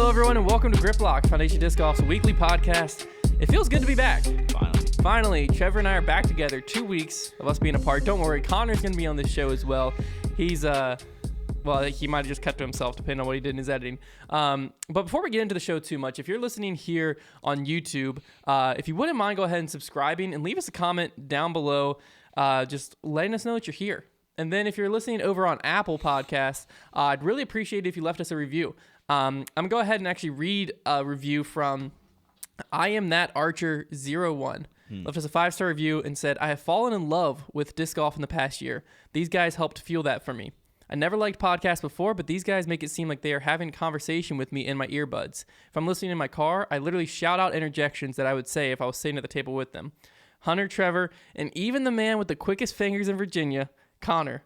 everyone, and welcome to Grip Lock, Foundation Disc Golf's weekly podcast. It feels good to be back. Finally, Trevor and I are back together. 2 weeks of us being apart. Don't worry, Connor's going to be on this show as well. He's, well, he might have just cut to himself, depending on what he did in his editing. But before we get into the show too much, if you're listening here on YouTube, if you wouldn't mind, go ahead and subscribing and leave us a comment down below, just letting us know that you're here. And then if you're listening over on Apple Podcasts, I'd really appreciate it if you left us a review. I'm going to go ahead and actually read a review from I Am That Archer 01. Left us a 5-star review and said, I have fallen in love with disc golf in the past year. These guys helped fuel that for me. I never liked podcasts before, but these guys make it seem like they are having a conversation with me in my earbuds. If I'm listening in my car, I literally shout out interjections that I would say if I was sitting at the table with them. Hunter, Trevor, and even the man with the quickest fingers in Virginia, Connor.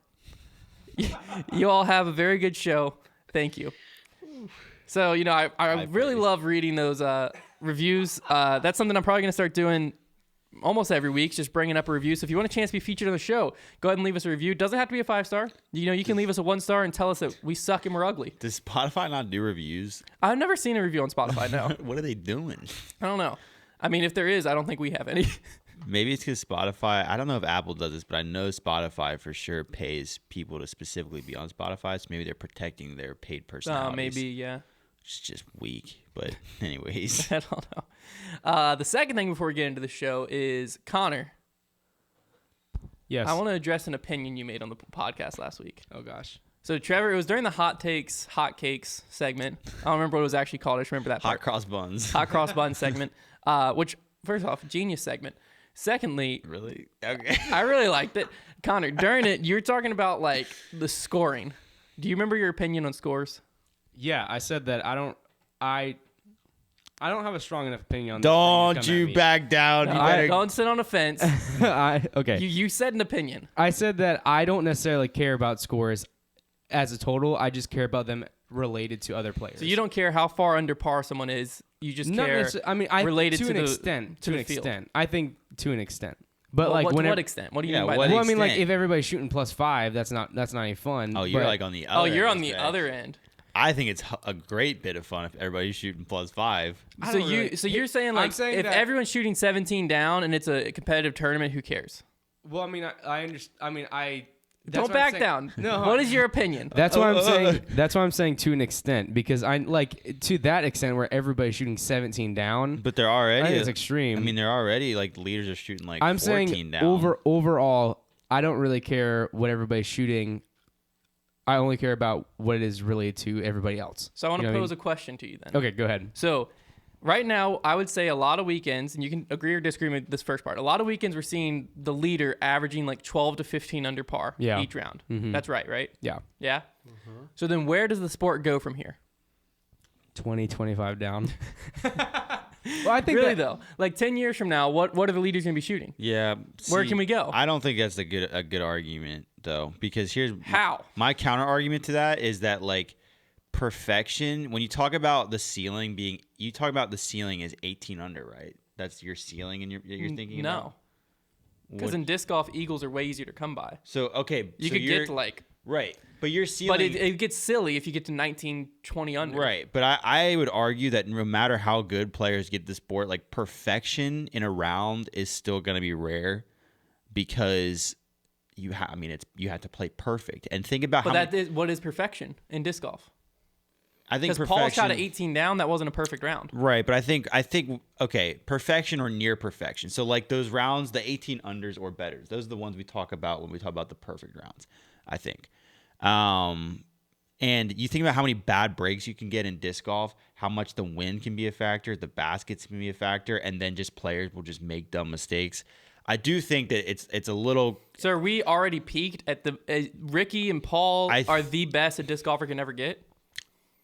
You all have a very good show. Thank you. So, you know, I really love reading those reviews. That's something I'm probably going to start doing almost every week, just bringing up a review. So if you want a chance to be featured on the show, go ahead and leave us a review. It doesn't have to be a 5-star. You know, you can leave us a 1-star and tell us that we suck and we're ugly. Does Spotify not do reviews? I've never seen a review on Spotify, no. What are they doing? I don't know. I mean, if there is, I don't think we have any. Maybe it's because Spotify, I don't know if Apple does this, but I know Spotify for sure pays people to specifically be on Spotify, so maybe they're protecting their paid personalities. Maybe, yeah. It's just weak, but anyways. I don't know. The second thing before we get into the show is, Connor. Yes. I want to address an opinion you made on the podcast last week. Oh, gosh. So, Trevor, it was during the Hot Cakes segment. I don't remember what it was actually called. I just remember that part. Hot cross buns. Hot cross bun segment, which, first off, genius segment. Secondly, Really? Okay. I really liked it. Connor, during it, you were talking about, like, the scoring. Do you remember your opinion on scores? Yeah, I said that I don't have a strong enough opinion on this. Don't you back down. You better... Don't sit on a fence. Okay. You said an opinion. I said that I don't necessarily care about scores as a total. I just care about them related to other players. So you don't care how far under par someone is. You just care. Related to to an the extent. to To the an field. extent. I think to an extent. But Well, like to whenever, what extent? What do you mean by what that? well, I mean, like extent? if everybody's shooting +5, that's not any fun. Oh, you're but- like on the other Oh, you're end on of the spectrum. other end. I think it's a great bit of fun if everybody's shooting +5. So you're saying, like, saying if that- everyone's shooting 17 down and it's a competitive tournament, who cares? Well, I mean, I understand. I mean, that's Don't what I'm back saying. down. No. What is your opinion? That's why I'm saying. That's why I'm saying to an extent, because I like to that extent where everybody's shooting 17 down. But they're already... I think it's extreme. I mean, they're already, like, the leaders are shooting, like, I'm 14 saying down. overall, I don't really care what everybody's shooting. I only care about what it is related to everybody else. So I want to You know what I pose a question to you then. Okay, go ahead. So right now, I would say a lot of weekends, and you can agree or disagree with this first part. A lot of weekends, we're seeing the leader averaging like 12 to 15 under par each round. That's right? Yeah. Yeah? So then where does the sport go from here? 20, 25 down. Well, I think Really, though? Like 10 years from now, what are the leaders going to be shooting? Yeah. Where see, can we go? I don't think that's a good argument though, because here's How? my counter argument to that is that, like, perfection. When you talk about the ceiling being, you talk about the ceiling as 18 under, right? That's your ceiling, and you're thinking No. about? Because What- in disc golf, eagles are way easier to come by. So okay, You so could you're, get to like, right, but your ceiling. but it gets silly if you get to 19, 20 under. Right, but I would argue that no matter how good players get the sport, like, perfection in a round is still going to be rare, because you have to play perfect, and think about But how what is perfection in disc golf? I think Because Paul shot perfection- at 18 down, that wasn't a perfect round. Right, but I think okay, perfection or near perfection. So, like, those rounds, the 18 unders or betters, those are the ones we talk about when we talk about the perfect rounds, I think. And you think about how many bad breaks you can get in disc golf, how much the wind can be a factor, the baskets can be a factor, and then just players will just make dumb mistakes. I do think that it's a little. So are we already peaked at the Ricky and Paul are the best a disc golfer can ever get?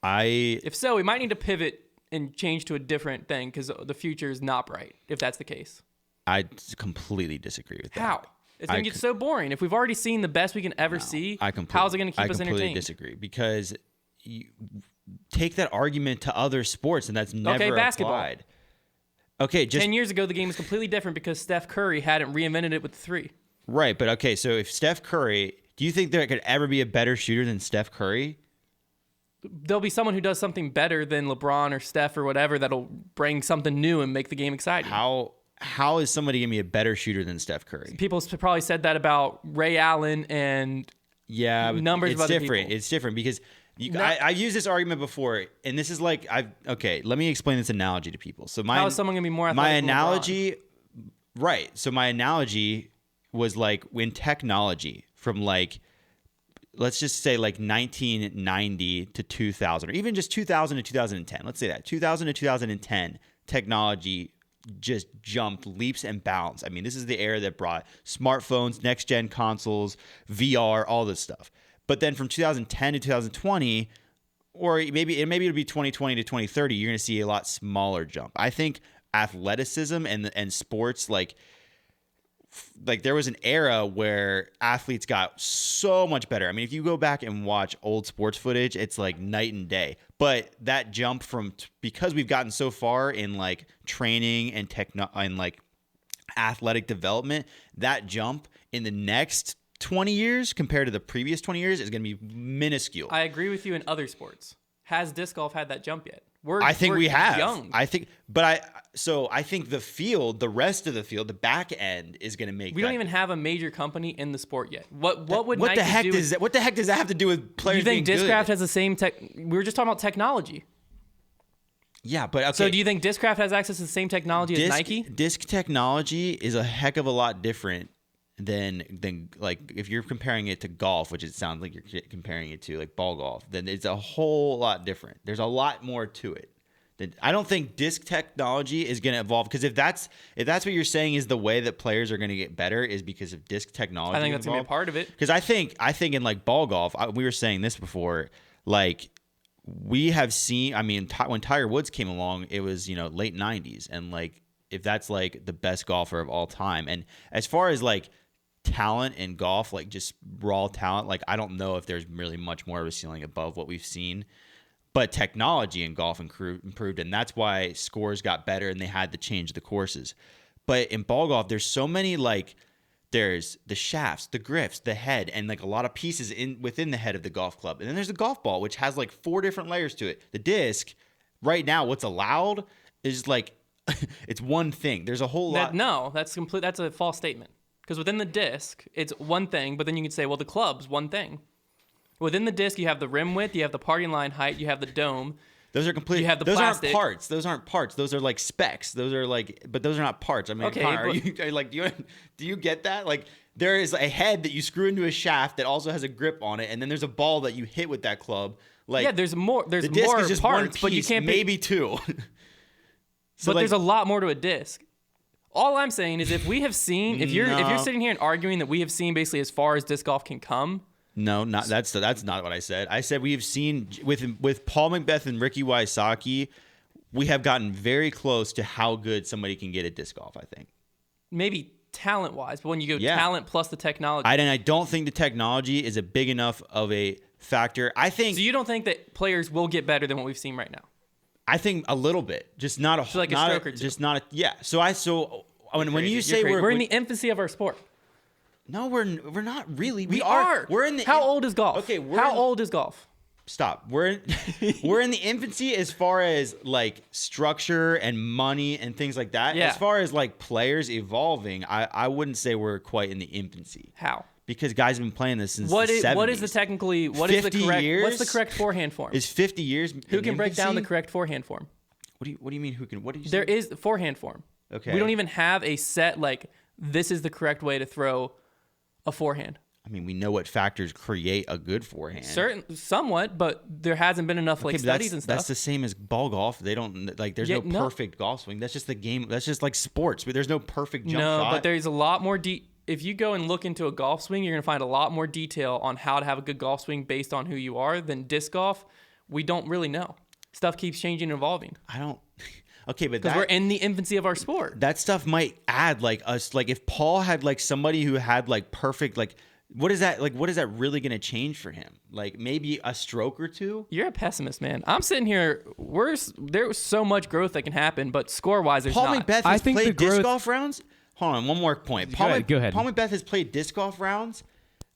If so, we might need to pivot and change to a different thing, because the future is not bright if that's the case. I completely disagree with that. How? It's going to get so boring. If we've already seen the best we can ever see, how's it going to keep us I completely entertained? disagree, because you take that argument to other sports, and that's never basketball. applied. Okay, just 10 years ago, the game was completely different because Steph Curry hadn't reinvented it with the three. right, but okay, so if Steph Curry, do you think there could ever be a better shooter than Steph Curry? there'll be someone who does something better than LeBron or Steph or whatever that'll bring something new and make the game exciting. How is somebody gonna be a better shooter than Steph Curry? People probably said that about Ray Allen and numbers of other different. people. It's different because I've used this argument before, and this is like let me explain this analogy to people. So how is someone gonna be more athletic my than analogy, right? So my analogy was like when technology from like, let's just say like 1990 to 2000, or even just 2000 to 2010. Let's say that 2000 to 2010 technology just jumped leaps and bounds. I mean, this is the era that brought smartphones, next gen consoles, VR, all this stuff. But then from 2010 to 2020, or maybe it'll be 2020 to 2030, you're going to see a lot smaller jump. I think athleticism and sports, like there was an era where athletes got so much better. I mean, if you go back and watch old sports footage, it's like night and day. But that jump from because we've gotten so far in like training and and like athletic development, that jump in the next 20 years compared to the previous 20 years is going to be minuscule. I agree with you in other sports. Has disc golf had that jump yet? I think we have. Young. I think the field, the rest of the field, the back end is going to make. We don't even have a major company in the sport yet. What would what Nike the heck do? What the heck does that have to do with players? You think being Discraft good? has the same tech? We were just talking about technology. Yeah, but okay. So do you think Discraft has access to the same technology as Nike? Disc technology is a heck of a lot different than like if you're comparing it to golf, which it sounds like you're comparing it to like ball golf, then it's a whole lot different. There's a lot more to it. I don't think disc technology is going to evolve, because if that's what you're saying is the way that players are going to get better is because of disc technology. I think that's going to be a part of it. Because I think in like ball golf, we were saying this before, like we have seen. I mean, when Tiger Woods came along, it was late 90s, and like if that's like the best golfer of all time, and as far as like talent in golf, like just raw talent, like I don't know if there's really much more of a ceiling above what we've seen. But technology in golf improved, and that's why scores got better and they had to change the courses. But in ball golf, there's so many, like there's the shafts, the grips, the head, and like a lot of pieces within the head of the golf club. And then there's the golf ball, which has like 4 different layers to it. The disc, right now, what's allowed is like it's one thing. There's a whole lot. No, that's a false statement. Because within the disc, it's one thing, but then you can say, well, the club's one thing. Within the disc, you have the rim width, you have the parting line height, you have the dome. Those are complete. You have the those plastic. Those aren't parts. Those are like specs. Those are like, but those are not parts. I mean, okay, Connor, do you get that? Like, there is a head that you screw into a shaft that also has a grip on it, and then there's a ball that you hit with that club. Like, yeah, there's more. There's the disc more is just parts, one piece, but you can't maybe 2. So but there's a lot more to a disc. All I'm saying is, if we have seen, if you're sitting here and arguing that we have seen basically as far as disc golf can come. No, that's not what I said. I said we have seen with Paul McBeth and Ricky Wysocki, we have gotten very close to how good somebody can get at disc golf, I think. Maybe talent-wise, but when you go talent plus the technology. I don't think the technology is a big enough of a factor. I think. So you don't think that players will get better than what we've seen right now? I think a little bit, just not a so like a stroke or two. Just not a yeah. So when you say we're in the infancy of our sport. No, we're not really. We are. We're in the. How old is golf? Okay, how old is golf? Stop. We're in the infancy as far as like structure and money and things like that. Yeah. As far as like players evolving, I wouldn't say we're quite in the infancy. How? Because guys have been playing this since the 70s. What is the technically? What is the correct? Years? What's the correct forehand form? Is 50 years? Who can break down the correct forehand form? What do you mean? Who can? What do you? There is forehand form. Okay. We don't even have a set like this is the correct way to throw a forehand. I mean, we know what factors create a good forehand. Somewhat, but there hasn't been enough studies and stuff. That's the same as ball golf. They don't like. There's no perfect golf swing. That's just the game. That's just like sports. There's no perfect jump shot. No, but there's a lot more. If you go and look into a golf swing, you're gonna find a lot more detail on how to have a good golf swing based on who you are than disc golf. We don't really know. Stuff keeps changing and evolving. I don't. Okay, but because we're in the infancy of our sport. That stuff might add like us. Like if Paul had like somebody who had like perfect like. What is that like? What is that really going to change for him? Like maybe a stroke or two? You're a pessimist, man. I'm sitting here. There's so much growth that can happen, but score-wise, there's Paul not. McBeth has played disc golf rounds. Hold on, one more point. Go ahead. Paul McBeth has played disc golf rounds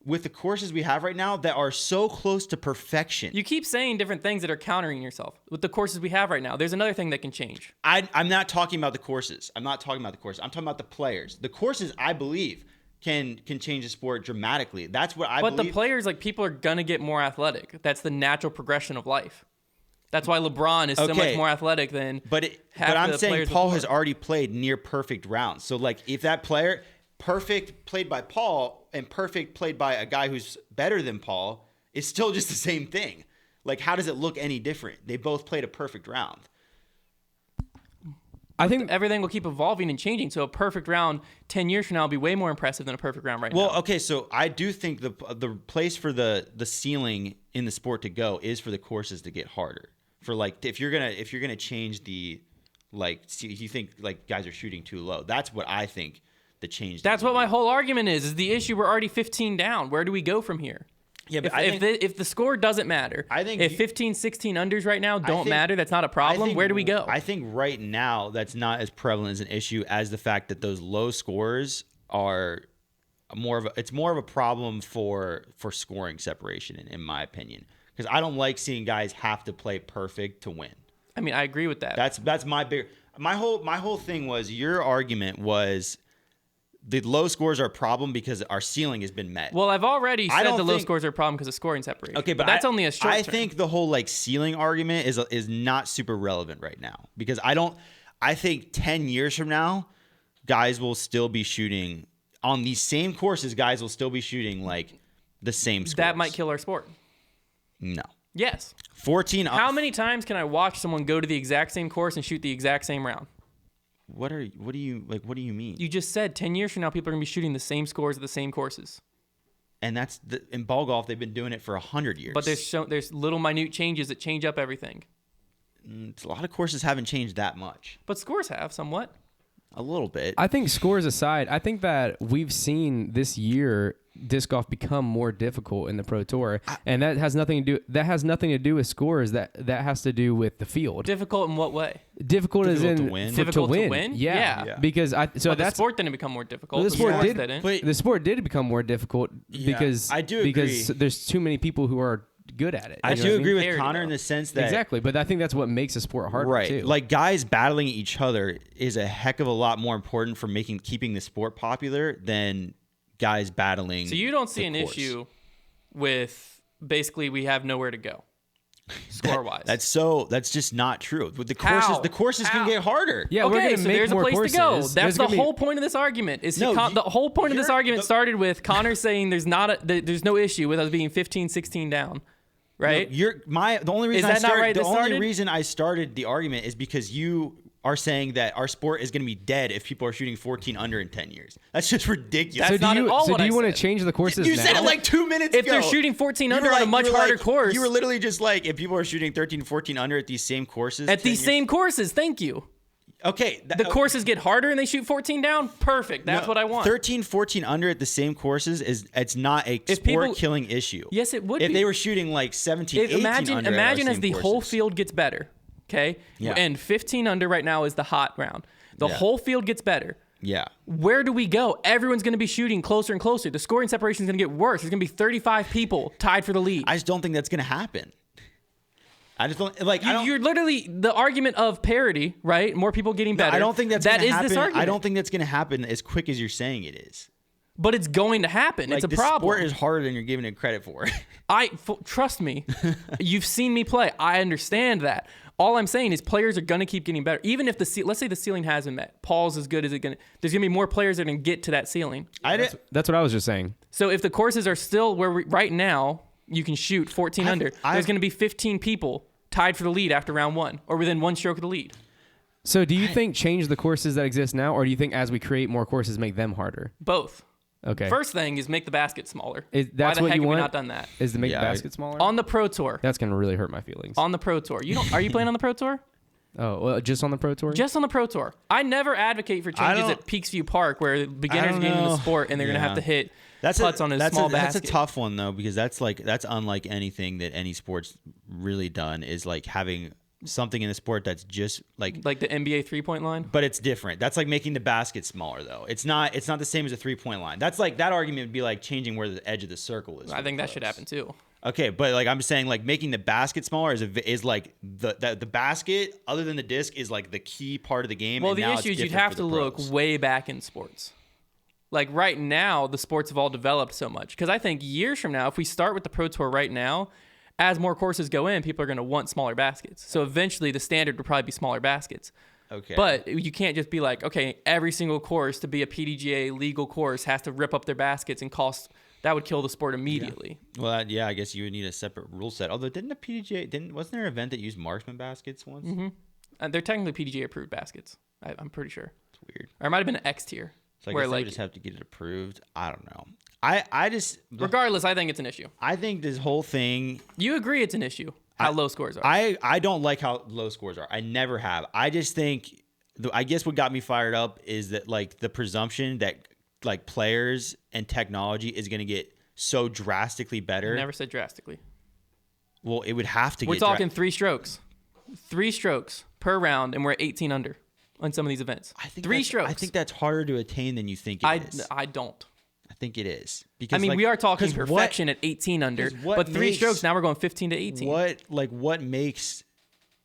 with the courses we have right now that are so close to perfection. You keep saying different things that are countering yourself with the courses we have right now. There's another thing that can change. I'm not talking about the courses. I'm talking about the players. The courses, I believe, can change the sport dramatically. That's what I believe. But the players, like, people are going to get more athletic. That's the natural progression of life. That's why LeBron is so much more athletic than But I'm saying Paul has already played near perfect rounds. So, like, if that player, perfect played by Paul and perfect played by a guy who's better than Paul, is still just the same thing. Like, how does it look any different? They both played a perfect round. I think everything will keep evolving and changing. So a perfect round 10 years from now will be way more impressive than a perfect round right now. Well, okay, so I do think the place for the ceiling in the sport to go is for the courses to get harder. For, like, if you're gonna change the, like, if you think, like, guys are shooting too low, that's what I think the change. That's what my whole argument is the issue. We're already 15 down. Where do we go from here? Yeah, but if the score doesn't matter, I think if 15, 16 unders right now don't matter, that's not a problem. Where do we go? I think right now that's not as prevalent as an issue as the fact that those low scores are more of a problem for scoring separation, in my opinion. Because I don't like seeing guys have to play perfect to win. I mean, I agree with that. That's my whole thing was, your argument was the low scores are a problem because our ceiling has been met. Well, I've already said the low scores are a problem because of scoring separation. Okay, but that's only a short term. think the whole, like, ceiling argument is not super relevant right now, because I think 10 years from now, guys will still be shooting on these same courses. Guys will still be shooting, like, the same scores. That might kill our sport. No. Yes. 14. How many times can I watch someone go to the exact same course and shoot the exact same round? What do you mean? You just said 10 years from now, people are going to be shooting the same scores at the same courses. And in ball golf, they've been doing it for 100 years. But there's little minute changes that change up everything. A lot of courses haven't changed that much. But scores have somewhat. A little bit. I think, scores aside, I think that we've seen this year disc golf become more difficult in the Pro Tour, and that has nothing to do with scores. That has to do with the field. Difficult in what way? Difficult as in to win. Difficult to win? Yeah. Yeah. Because the sport didn't become more difficult. The sport did. Didn't. The sport did become more difficult because I do because agree. there's too many people who are good at it. I You know do what agree with Parity, Connor though. in the sense that Exactly, but I think that's what makes a sport harder right, too. like, guys battling each other is a heck of a lot more important for keeping the sport popular than guys battling. So you don't see an course. issue with basically we have nowhere to go, score wise. That's just not true. With the courses, How? the courses can How? get harder. yeah, we're Okay, gonna so make there's a more place courses. to go. There's That's the gonna be- whole point of this argument. No, The whole point of this argument started with Connor saying there's no issue with us being 15, 16 down, right? The only reason Is that not right the that only started? reason I started the argument is because you are saying that our sport is going to be dead if people are shooting 14 under in 10 years. That's just ridiculous. That's So not do at you? all So what do I you want to said. change the courses? You now? said it like 2 minutes If ago. they're shooting 14 You under were on a much you were harder course. You were literally just like, if people are shooting 13, 14 under at these same courses. At 10 these years- same courses, thank you. Okay. The courses get harder and they shoot 14 down. Perfect. That's what I want. 13, 14 under at the same courses it's not a If sport people- killing issue. Yes, it would If be. they were shooting like 17, 18 Imagine under at our as same the whole courses. field gets better, okay? Yeah. And 15 under right now is the hot round. The Yeah. whole field gets better. Yeah. Where do we go? Everyone's going to be shooting closer and closer. The scoring separation is going to get worse. There's going to be 35 people tied for the lead. I just don't think that's going to happen. I just don't like. You're literally the argument of parity, right? More people getting better. I don't think that's that going to is happen. this argument. I don't think that's going to happen as quick as you're saying it is. But it's going to happen. Like, it's a this problem. sport is harder than you're giving it credit for. Trust me. You've seen me play. I understand that. All I'm saying is players are going to keep getting better. Even if let's say the ceiling hasn't met. Paul's as good as it going to. There's going to be more players that are going to get to that ceiling. That's what I was just saying. So if the courses are still where right now you can shoot 14 under, there's going to be 15 people tied for the lead after round one or within one stroke of the lead. So do you think change the courses that exist now, or do you think as we create more courses make them harder? Both. Okay. First thing is make the basket smaller. That's Why the what heck you have we want? not done that? Is to make Yeah, the basket smaller? On the Pro Tour. That's gonna really hurt my feelings. On the Pro Tour. Are you playing on the Pro Tour? Oh, well, just on the Pro Tour? Just on the Pro Tour. I never advocate for changes at Peaksview Park where the beginners get into the sport and they're going to have to hit putts on a small basket. That's a tough one though, because that's unlike anything that any sport's really done, is like having something in the sport that's just like the NBA 3-point line. But it's different. That's like making the basket smaller, though. It's not the same as a 3-point line. That's like that argument would be like changing where the edge of the circle is. I think that should happen too. Okay, but like I'm saying, like making the basket smaller is like the basket, other than the disc, is like the key part of the game. Well, and the now issue it's is you'd different have for to the look pros. way back in sports. Like right now, the sports have all developed so much. Because I think years from now, if we start with the Pro Tour right now, as more courses go in, people are going to want smaller baskets. So eventually, the standard would probably be smaller baskets. Okay. But you can't just be like, okay, every single course to be a PDGA legal course has to rip up their baskets and cost. That would kill the sport immediately. Yeah. Well, I guess you would need a separate rule set. Although, didn't the PDGA wasn't there an event that used marksman baskets once? Mm-hmm. And they're technically PDGA approved baskets. I'm pretty sure. It's weird. Or it might have been an X tier. So I where guess they like would just have to get it approved. I don't know. I just regardless, I think it's an issue. I think this whole thing. You agree it's an issue how low scores are. I don't like how low scores are. I never have. I just think. I guess what got me fired up is that like the presumption that like players and technology is going to get so drastically better. I never said drastically. Well, it would have to. We're talking 3 strokes per round, and we're at 18 under on some of these events. I think 3 strokes. I think that's harder to attain than you think it is. I don't. I think it is because I mean, like, we are talking 'cause perfection at 18 under, but 3 strokes now we're going 15 to 18. What makes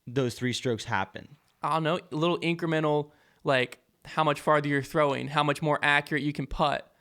those 3 strokes happen? I don't know, little incremental, like how much farther you're throwing, how much more accurate you can putt.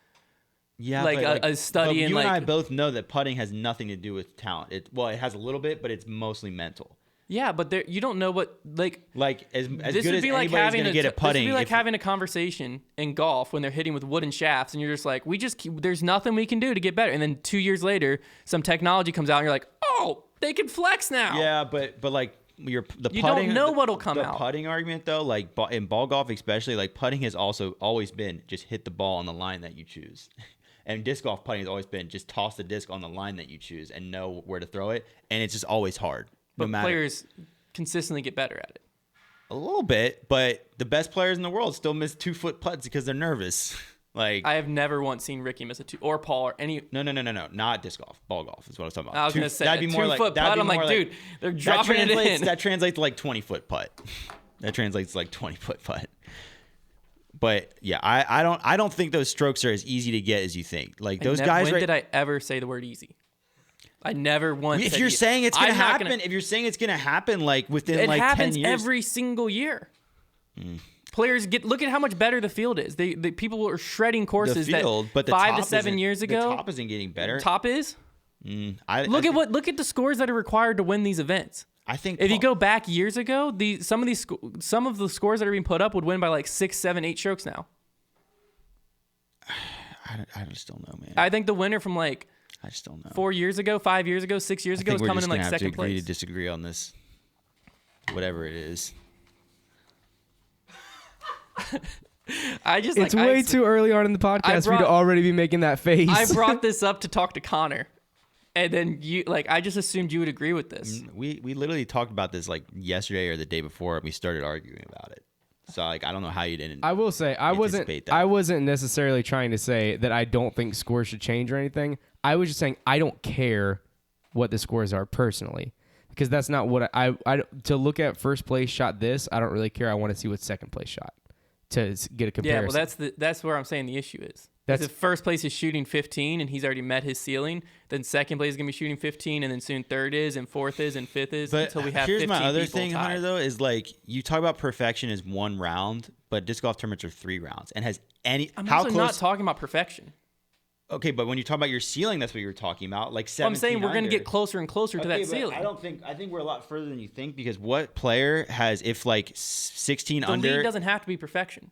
Yeah, like but a study but in you like and I both know that putting has nothing to do with talent. It has a little bit, but it's mostly mental. Yeah, but you don't know what like as this good would as be like anybody's having gonna get at putting. This would be like having a conversation in golf when they're hitting with wooden shafts, and you're just like, there's nothing we can do to get better. And then 2 years later, some technology comes out, and you're like, oh, they can flex now. Yeah, but like you putting, don't know what'll come out. The putting argument though, like in ball golf especially, like putting has also always been just hit the ball on the line that you choose. And disc golf putting has always been just toss the disc on the line that you choose and know where to throw it. And it's just always hard. But players consistently get better at it. A little bit, but the best players in the world still miss 2-foot putts because they're nervous. Like I have never once seen Ricky miss a 2 or Paul or any. No, not disc golf, ball golf is what I was talking about. I was gonna say that'd be more 2-foot putt. I'm like, dude, they're dropping it in. That translates to like 20-foot putt. That translates to like 20-foot putt. But yeah, I don't think those strokes are as easy to get as you think. Like those guys. When did I ever say the word easy? I never once. If you're saying it's gonna happen, if you're saying it's gonna happen, like within like 10 years, it happens every single year. Players look at how much better the field is. The people are shredding courses but 5 to 7 years ago. The top isn't getting better. Top is. Look at the scores that are required to win these events. I think if you go back years ago, some of the scores that are being put up would win by like 6, 7, 8 strokes now. I just don't know, man. I think the winner from like I just don't know 4 years ago, 5 years ago, 6 years ago is coming in like second place. Agree to disagree on this, whatever it is. It's way too early on in the podcast for you to already be making that face. I brought this up to talk to Connor. And then I just assumed you would agree with this. We literally talked about this like yesterday or the day before, and we started arguing about it. So like I don't know how you didn't. I will say I wasn't necessarily trying to say that I don't think scores should change or anything. I was just saying I don't care what the scores are personally, because that's not what I to look at first place shot this. I don't really care. I want to see what second place shot to get a comparison. Yeah, well that's where I'm saying the issue is. If first place is shooting 15 and he's already met his ceiling, then second place is going to be shooting 15, and then soon third is, and fourth is, and fifth is, until we have 15 here's my other thing, tied. Hunter, though, is like you talk about perfection as 1 round, but disc golf tournaments are 3 rounds. And has any... I'm also not talking about perfection. Okay, but when you talk about your ceiling, that's what you were talking about, like 17 I'm saying we're going to under. get closer and closer to that ceiling. I think we're a lot further than you think, because what player has, if like 16 under... The league doesn't have to be perfection.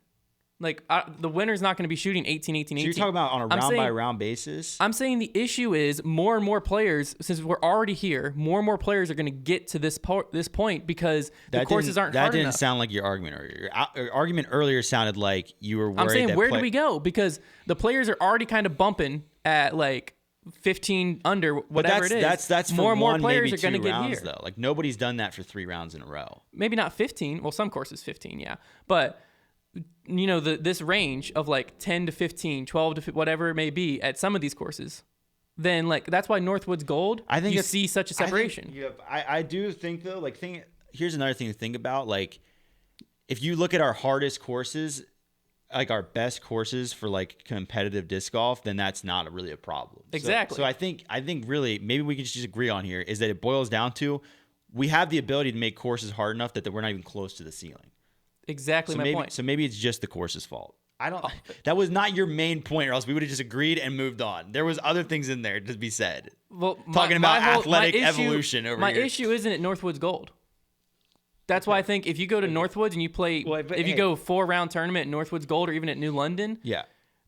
Like, the winner's not going to be shooting 18, 18, 18. So you're talking about on a round-by-round basis? I'm saying the issue is more and more players, since we're already here, more and more players are going to get to this point because the courses aren't hard enough. That didn't sound like your argument earlier. Your argument earlier sounded like you were worried I'm saying, where do we go? Because the players are already kind of bumping at, like, 15 under, whatever it is. That's more and more one, players maybe are going to get rounds, here. Though. Like, nobody's done that for 3 rounds in a row. Maybe not 15. Well, some courses 15, yeah. But... you know, this range of like 10 to 15, 12 to whatever it may be at some of these courses, then like that's why Northwood's Gold, I think you see such a separation. I do think though, like here's another thing to think about. Like, if you look at our hardest courses, like our best courses for like competitive disc golf, then that's not really a problem. Exactly. So I think really maybe we can just agree on here is that it boils down to we have the ability to make courses hard enough that we're not even close to the ceiling. Exactly my point. So maybe it's just the course's fault. That was not your main point, or else we would have just agreed and moved on. There was other things in there to be said. Well, talking about athletic evolution over here. My issue isn't at Northwoods Gold. That's why I think if you go to Northwoods and you play, you go 4-round tournament at Northwoods Gold or even at New London,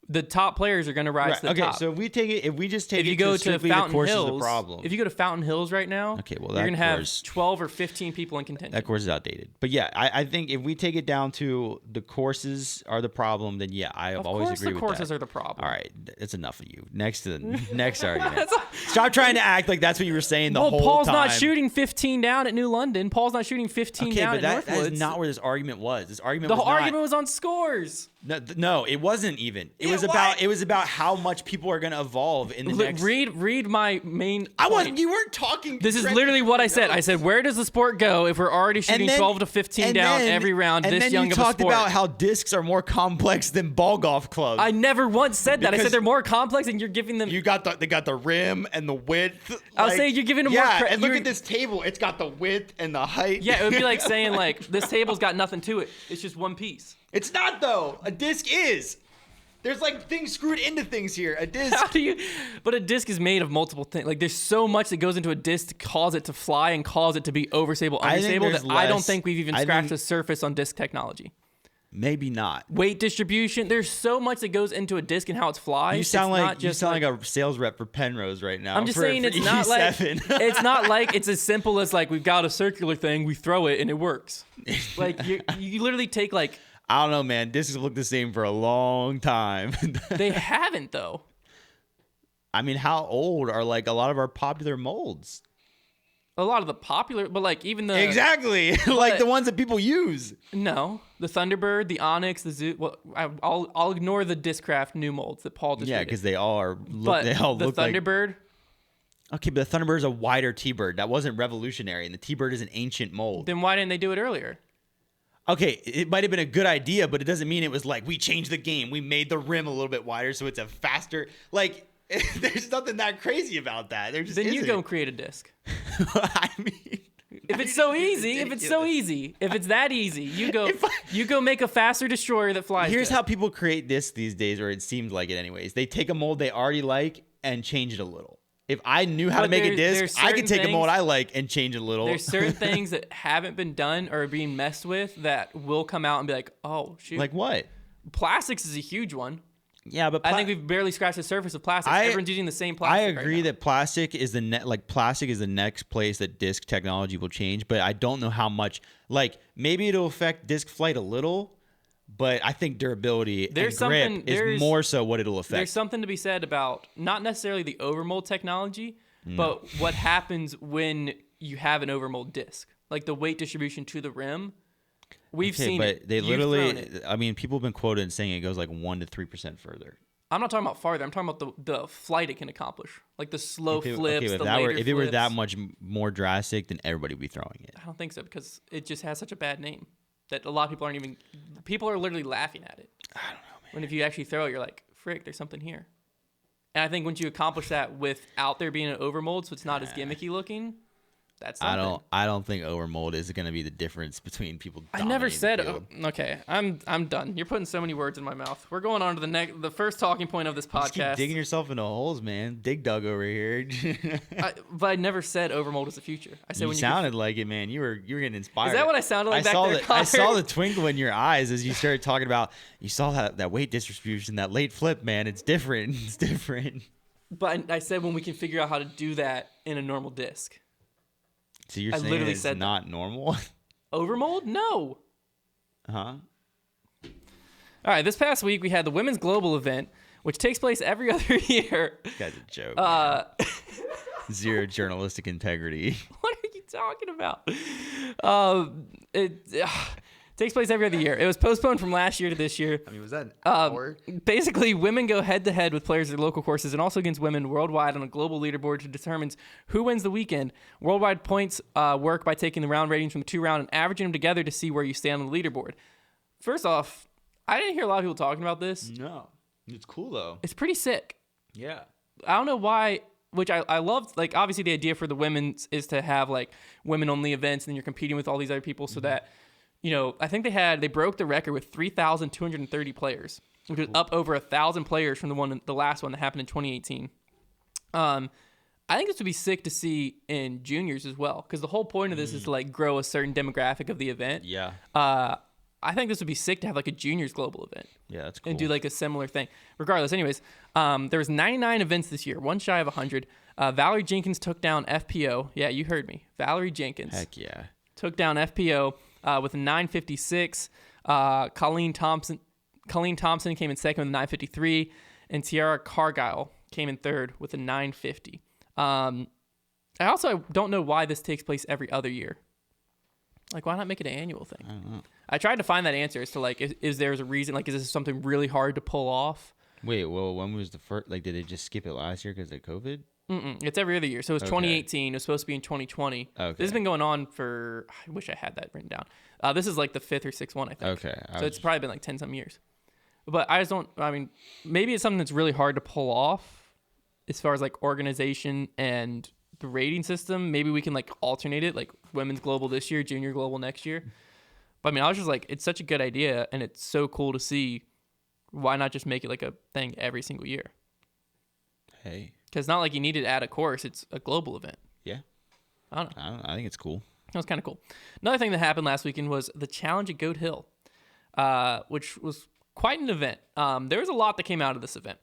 the top players are going to rise to the top. Okay, so if we take it, if we just take if you it go to strictly Fountain the course Hills, is the problem. If you go to Fountain Hills right now, you're going to have 12 or 15 people in contention. That course is outdated. But yeah, I think if we take it down to the courses are the problem, then yeah, I have always agreed with that. Of course the courses are the problem. All right, that's enough of you. Next to the next argument. Stop trying to act like that's what you were saying the whole time. Paul's not shooting 15 down at New London. Paul's not shooting 15 down at Northwoods. That is not where this argument was. This argument the argument was on scores. No, it wasn't even. It was about how much people are going to evolve in the next. Read my main. You weren't talking. This is literally what I said. I said, where does the sport go if we're already shooting 12 to 15 down every round? This young of a sport. And then you talked about how discs are more complex than ball golf clubs. I never once said that. I said they're more complex, and you're giving them. They got the rim and the width. I was saying you're giving them more. Yeah, and look at this table. It's got the width and the height. Yeah, it would be like saying this table's got nothing to it. It's just one piece. It's not though. A disc is. There's things screwed into things here. A disc. But a disc is made of multiple things. Like there's so much that goes into a disc to cause it to fly and cause it to be overstable, understable that I don't think we've even scratched the surface on disc technology. Maybe not. Weight distribution. There's so much that goes into a disc and how it flies. You sound like a sales rep for Penrose right now. I'm just saying it's not like it's not like it's as simple as we've got a circular thing, we throw it and it works. You literally take I don't know, man. Discs have looked the same for a long time. They haven't, though. I mean, how old are a lot of our popular molds? A lot of the popular, but even the exactly the ones that people use. No, the Thunderbird, the Onyx, the Zoo. Well, I'll ignore the Discraft new molds that Paul just. Yeah, because they all are. They all look like the Thunderbird. Okay, but the Thunderbird is a wider T-bird. That wasn't revolutionary, and the T-bird is an ancient mold. Then why didn't they do it earlier? Okay, it might have been a good idea, but it doesn't mean it was we changed the game. We made the rim a little bit wider so it's a faster. There's nothing that crazy about that. There just then isn't. You go create a disc. I mean, if it's so easy, if it's that easy, you go make a faster destroyer that flies. Here's how people create discs these days, or it seems like it anyways. They take a mold they already like and change it a little. If I knew how to make a disc, I could take a mold I like and change it a little. There's certain things that haven't been done or are being messed with that will come out and be like, oh, shoot. Like what? Plastics is a huge one. Yeah, but I think we've barely scratched the surface of plastics. Everyone's using the same plastic. I agree that plastic is plastic is the next place that disc technology will change, but I don't know how much. Maybe it'll affect disc flight a little. But I think durability and grip is more so what it'll affect. There's something to be said about not necessarily the overmold technology, but what happens when you have an overmold disc. The weight distribution to the rim. We've seen but it. They literally, I mean, people have been quoted saying it goes 1 to 3% further. I'm not talking about farther. I'm talking about the flight it can accomplish. The slow flips, if the later flips. If it were that much more drastic, then everybody would be throwing it. I don't think so because it just has such a bad name. That a lot of people are literally laughing at it. I don't know, man. When if you actually throw it, you're like, frick, there's something here. And I think once you accomplish that without there being an overmold, so it's not as gimmicky looking, that's something. I don't think overmold is going to be the difference between people. I never said. Okay, I'm done. You're putting so many words in my mouth. We're going on to the first talking point of this podcast. Just keep digging yourself into holes, man. Dig dug over here. But I never said overmold is the future. I said you sounded like it, man. You were getting inspired. Is that what I sounded like back there, Connor? I saw the twinkle in your eyes as you started talking about. You saw that weight distribution, that late flip, man. It's different. It's different. But I said when we can figure out how to do that in a normal disc. So you're saying it's not normal? Overmold? No. Huh? All right. This past week, we had the Women's Global event, which takes place every other year. This guy's a joke. Zero journalistic integrity. What are you talking about? Takes place every other year. It was postponed from last year to this year. I mean, was that an hour? Basically, women go head-to-head with players at local courses and also against women worldwide on a global leaderboard to determine who wins the weekend. Worldwide points work by taking the round ratings from the 2 round and averaging them together to see where you stand on the leaderboard. First off, I didn't hear a lot of people talking about this. No. It's cool, though. It's pretty sick. Yeah. I don't know why, which I loved. Like, obviously, the idea for the women's is to have, like, women-only events, and then you're competing with all these other people so that, you know, I think they broke the record with 3,230 players, which is up over 1,000 players from the last one that happened in 2018. I think this would be sick to see in juniors as well, because the whole point of this is to, like, grow a certain demographic of the event. Yeah. I think this would be sick to have, like, a juniors global event. Yeah, that's cool. And do, like, a similar thing. Regardless, anyways, there was 99 events this year, one shy of 100. Valerie Jenkins took down FPO. Yeah, you heard me. Valerie Jenkins. Heck yeah. Took down FPO with a 956. Colleen Thompson came in second with a 953. And Tiara Cargile came in third with a 950. I also don't know why this takes place every other year. Like, why not make it an annual thing? I don't know. I tried to find that answer as to, like, is there a reason? Like, is this something really hard to pull off? Wait, well, when was the first? Like, did they just skip it last year because of COVID? It's every other year. So it was 2018. It was supposed to be in 2020. Okay. This has been going on for, I wish I had that written down. This is like the 5th or 6th one, I think. Okay. So it's probably been like 10 some years. But maybe it's something that's really hard to pull off as far as, like, organization and the rating system. Maybe we can, like, alternate it, like women's global this year, junior global next year. But I mean, I was just like, it's such a good idea, and it's so cool to see. Why not just make it like a thing every single year? Hey. Because not like you needed to add a course. It's a global event. Yeah. I don't know. I think it's cool. That was kind of cool. Another thing that happened last weekend was the challenge at Goat Hill, which was quite an event. There was a lot that came out of this event.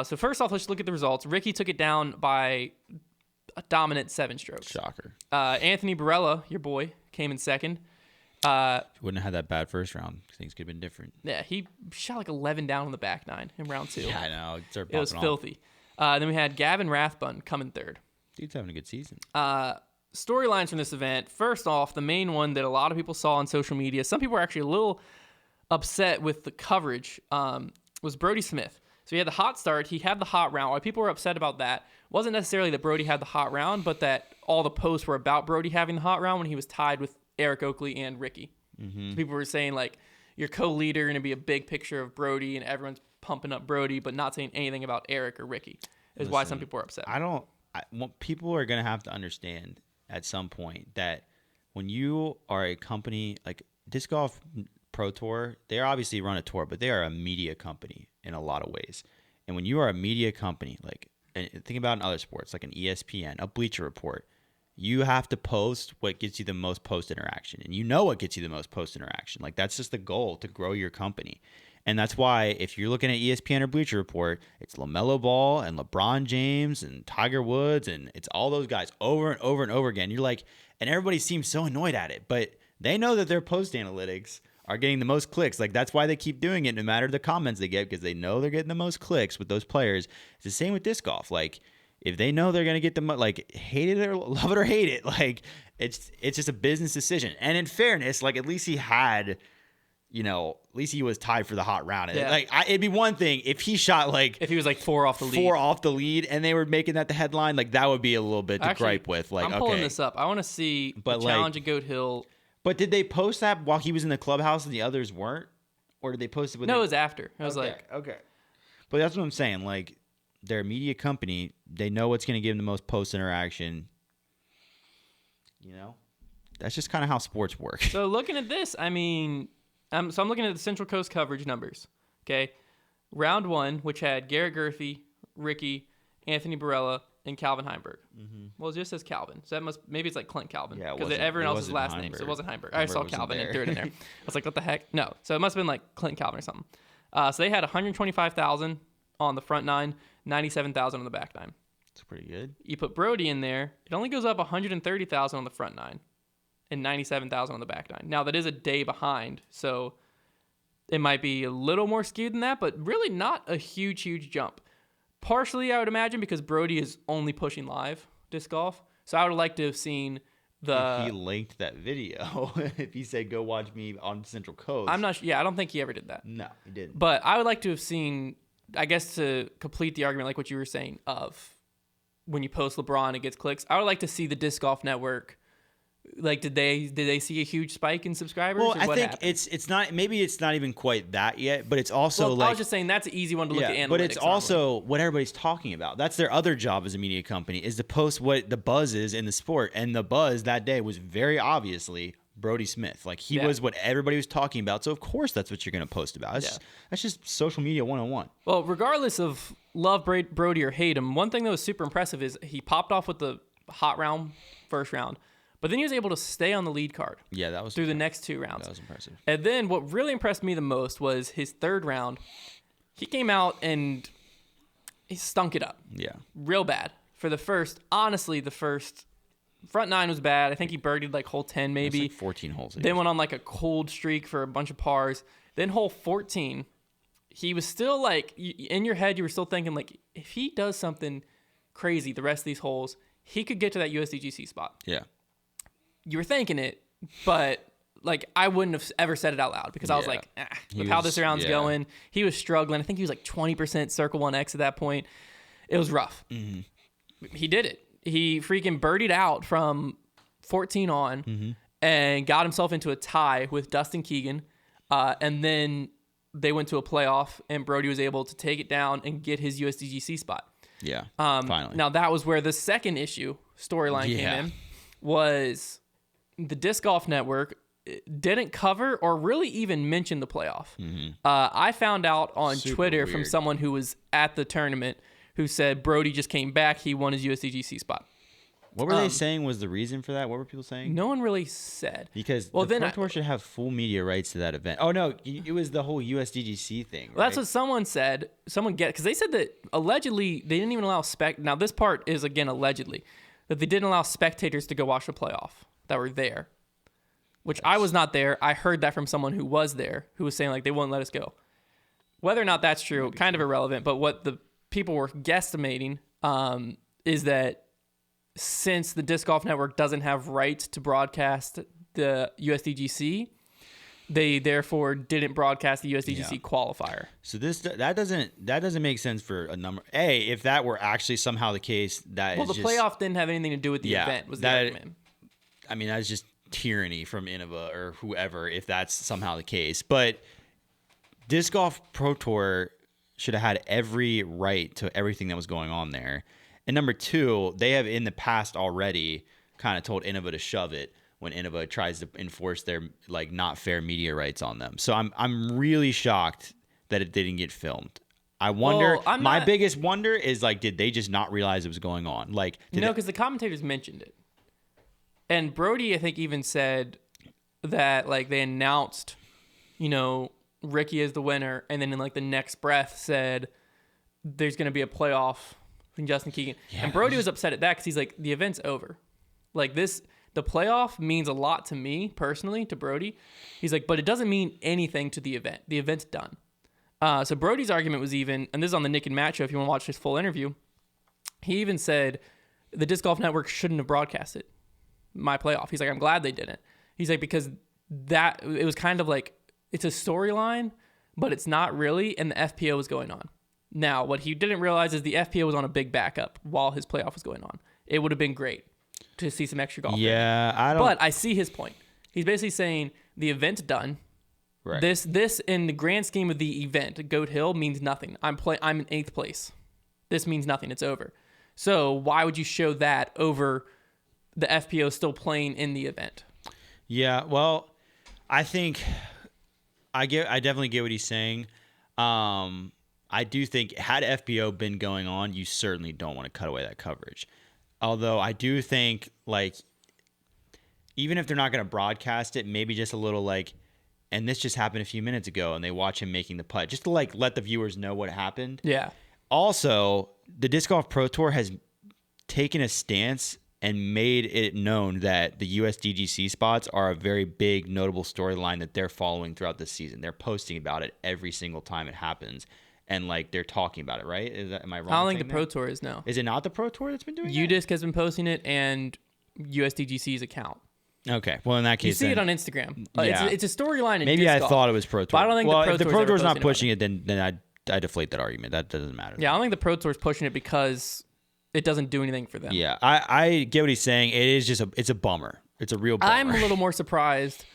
So first off, let's look at the results. Ricky took it down by a dominant 7 strokes. Shocker. Anthony Barella, your boy, came in second. Wouldn't have had that bad first round. Things could have been different. Yeah, he shot like 11 down on the back 9 in round 2. Yeah, I know. It was filthy. Then we had Gavin Rathbun coming third. Dude's having a good season. Storylines from this event. First off, the main one that a lot of people saw on social media, some people were actually a little upset with the coverage, was Brody Smith. So he had the hot start. He had the hot round. Why people were upset about that wasn't necessarily that Brody had the hot round, but that all the posts were about Brody having the hot round when he was tied with Eric Oakley and Ricky. So people were saying, like, your co-leader going to be a big picture of Brody, and everyone's pumping up Brody, but not saying anything about Eric or Ricky. Is why some people were upset. People are going to have to understand at some point that when you are a company like Disc Golf Pro Tour, they obviously run a tour, but they are a media company in a lot of ways. And when you are a media company, like, and think about in other sports, like an ESPN, a Bleacher Report, you have to post what gets you the most post interaction. And you know what gets you the most post interaction. Like, that's just the goal, to grow your company. And that's why if you're looking at ESPN or Bleacher Report, it's LaMelo Ball and LeBron James and Tiger Woods, and it's all those guys over and over and over again. You're like, and everybody seems so annoyed at it, but they know that their post analytics are getting the most clicks. Like, that's why they keep doing it no matter the comments they get, because they know they're getting the most clicks with those players. It's the same with disc golf. Like, if they know they're going to get the like, hate it or love it or hate it, like, it's just a business decision. And in fairness, like, at least he had, you know, at least he was tied for the hot round. Yeah. Like, it'd be one thing if he shot, like, if he was like 4 off the lead, and they were making that the headline, like, that would be a little bit to gripe with. Like, I'm pulling this up. I want to see the challenge at Goat Hill. But did they post that while he was in the clubhouse and the others weren't? Or did they post it with No, it was after. I was okay. But that's what I'm saying. Like, they're a media company. They know what's going to give them the most post interaction. You know? That's just kind of how sports work. So looking at this, I mean, I'm looking at the Central Coast coverage numbers. Okay. Round 1, which had Garrett Gurthie, Ricky, Anthony Barella, and Calvin Heimberg. Well, it just says Calvin. So maybe it's like Clint Calvin. Yeah, because everyone else's last name. So it wasn't Heimberg. I saw Calvin and threw it in there. I was like, what the heck? No. So it must have been like Clint Calvin or something. So they had 125,000 on the front 9, 97,000 on the back 9. That's pretty good. You put Brody in there, it only goes up 130,000 on the front 9 and 97,000 on the back 9. Now, that is a day behind, so it might be a little more skewed than that, but really not a huge, huge jump. Partially, I would imagine, because Brody is only pushing live disc golf. So I would like to have seen if he linked that video. If he said, "Go watch me on Central Coast," I'm not sure. Yeah, I don't think he ever did that. No, he didn't. But I would like to have seen, I guess, to complete the argument, like what you were saying, of when you post LeBron, it gets clicks. I would like to see the Disc Golf Network. Like, did they see a huge spike in subscribers? Well, or I what think happened? it's not, maybe it's not even quite that yet, but it's also I was just saying that's an easy one to look at analytics. But it's normally. also what everybody's talking about. That's their other job as a media company, is to post what the buzz is in the sport. And the buzz that day was very obviously Brody Smith. Like, he was what everybody was talking about. So of course that's what you're going to post about. That's just social media 101. Well, regardless of love Brody or hate him, one thing that was super impressive is he popped off with the hot round, first round. But then he was able to stay on the lead card. Yeah, that was through the next 2 rounds. That was impressive. And then what really impressed me the most was his third round. He came out and he stunk it up. Yeah. Real bad. For the first, honestly, the first front 9 was bad. I think he birdied like hole 10 maybe. Like 14 holes. Then went on like a cold streak for a bunch of pars. Then hole 14, he was still like, in your head, you were still thinking like, if he does something crazy the rest of these holes, he could get to that USDGC spot. Yeah. You were thinking it, but like I wouldn't have ever said it out loud because I was like, with how this round's going, he was struggling. I think he was like 20% circle 1X at that point. It was rough. Mm-hmm. He did it. He freaking birdied out from 14 on and got himself into a tie with Dustin Keegan. And then they went to a playoff and Brody was able to take it down and get his USDGC spot. Yeah. Finally. Now that was where the second storyline came in, was the Disc Golf Network didn't cover or really even mention the playoff. Mm-hmm. I found out on Twitter from someone who was at the tournament who said Brody just came back. He won his USDGC spot. What were they saying was the reason for that? What were people saying? No one really said. Because the Pro Tour should have full media rights to that event. Oh, no. It was the whole USDGC thing, right? Well, that's what someone said. Because they said that allegedly they didn't even allow Now, this part is, again, allegedly, that they didn't allow spectators to go watch the playoff that were there, which I was not there. I heard that from someone who was there, who was saying, like, they wouldn't let us go. Whether or not that's true, kind of irrelevant, but what the people were guesstimating is that since the Disc Golf Network doesn't have rights to broadcast the USDGC, they therefore didn't broadcast the USDGC qualifier. So that doesn't make sense for a number. If that were actually somehow the case, the playoff didn't have anything to do with the event. Was the argument? I mean, that's just tyranny from Innova or whoever if that's somehow the case. But Disc Golf Pro Tour should have had every right to everything that was going on there. And number 2, they have in the past already kind of told Innova to shove it when Innova tries to enforce their like not fair media rights on them. So I'm really shocked that it didn't get filmed. I wonder. My biggest wonder is like, did they just not realize it was going on? Like, because the commentators mentioned it, and Brody I think even said that like they announced, Ricky as the winner, and then in like the next breath said there's going to be a playoff between Justin Keegan. Yeah, and Brody was upset at that because he's like, the event's over. Like the playoff means a lot to me personally, to Brody. He's like, but it doesn't mean anything to the event. The event's done. So Brody's argument was even, and this is on the Nick and Matt show if you want to watch his full interview, he even said the Disc Golf Network shouldn't have broadcasted my playoff. He's like, I'm glad they didn't. He's like, because it was kind of like, it's a storyline, but it's not really, and the FPO was going on. Now, what he didn't realize is the FPO was on a big backup while his playoff was going on. It would have been great to see some extra golf. Yeah, But I see his point. He's basically saying the event's done. Right. This in the grand scheme of the event, Goat Hill means nothing. I'm in 8th place. This means nothing. It's over. So why would you show that over the FPO still playing in the event? Yeah, well, I think I definitely get what he's saying. I do think had FPO been going on, you certainly don't want to cut away that coverage. Although I do think, like, even if they're not going to broadcast it, maybe just a little like, and this just happened a few minutes ago, and they watch him making the putt, just to like let the viewers know what happened. Yeah. Also, the Disc Golf Pro Tour has taken a stance and made it known that the USDGC spots are a very big, notable storyline that they're following throughout the season. They're posting about it every single time it happens. And like they're talking about it, right? Am I wrong? I don't think the Pro Tour is, no. Is it not the Pro Tour that's been doing it? UDisc has been posting it, and USDGC's account. Okay. Well, in that case, you see it on Instagram. Yeah. It's a storyline. Maybe I thought it was Pro Tour. But I don't think well, the Pro if the Tour's Pro ever Tour's not posted pushing it, then I deflate that argument. That doesn't matter. Yeah, I don't think the Pro Tour's pushing it because it doesn't do anything for them. Yeah, I get what he's saying. It is just it's a bummer. It's a real bummer. I'm a little more surprised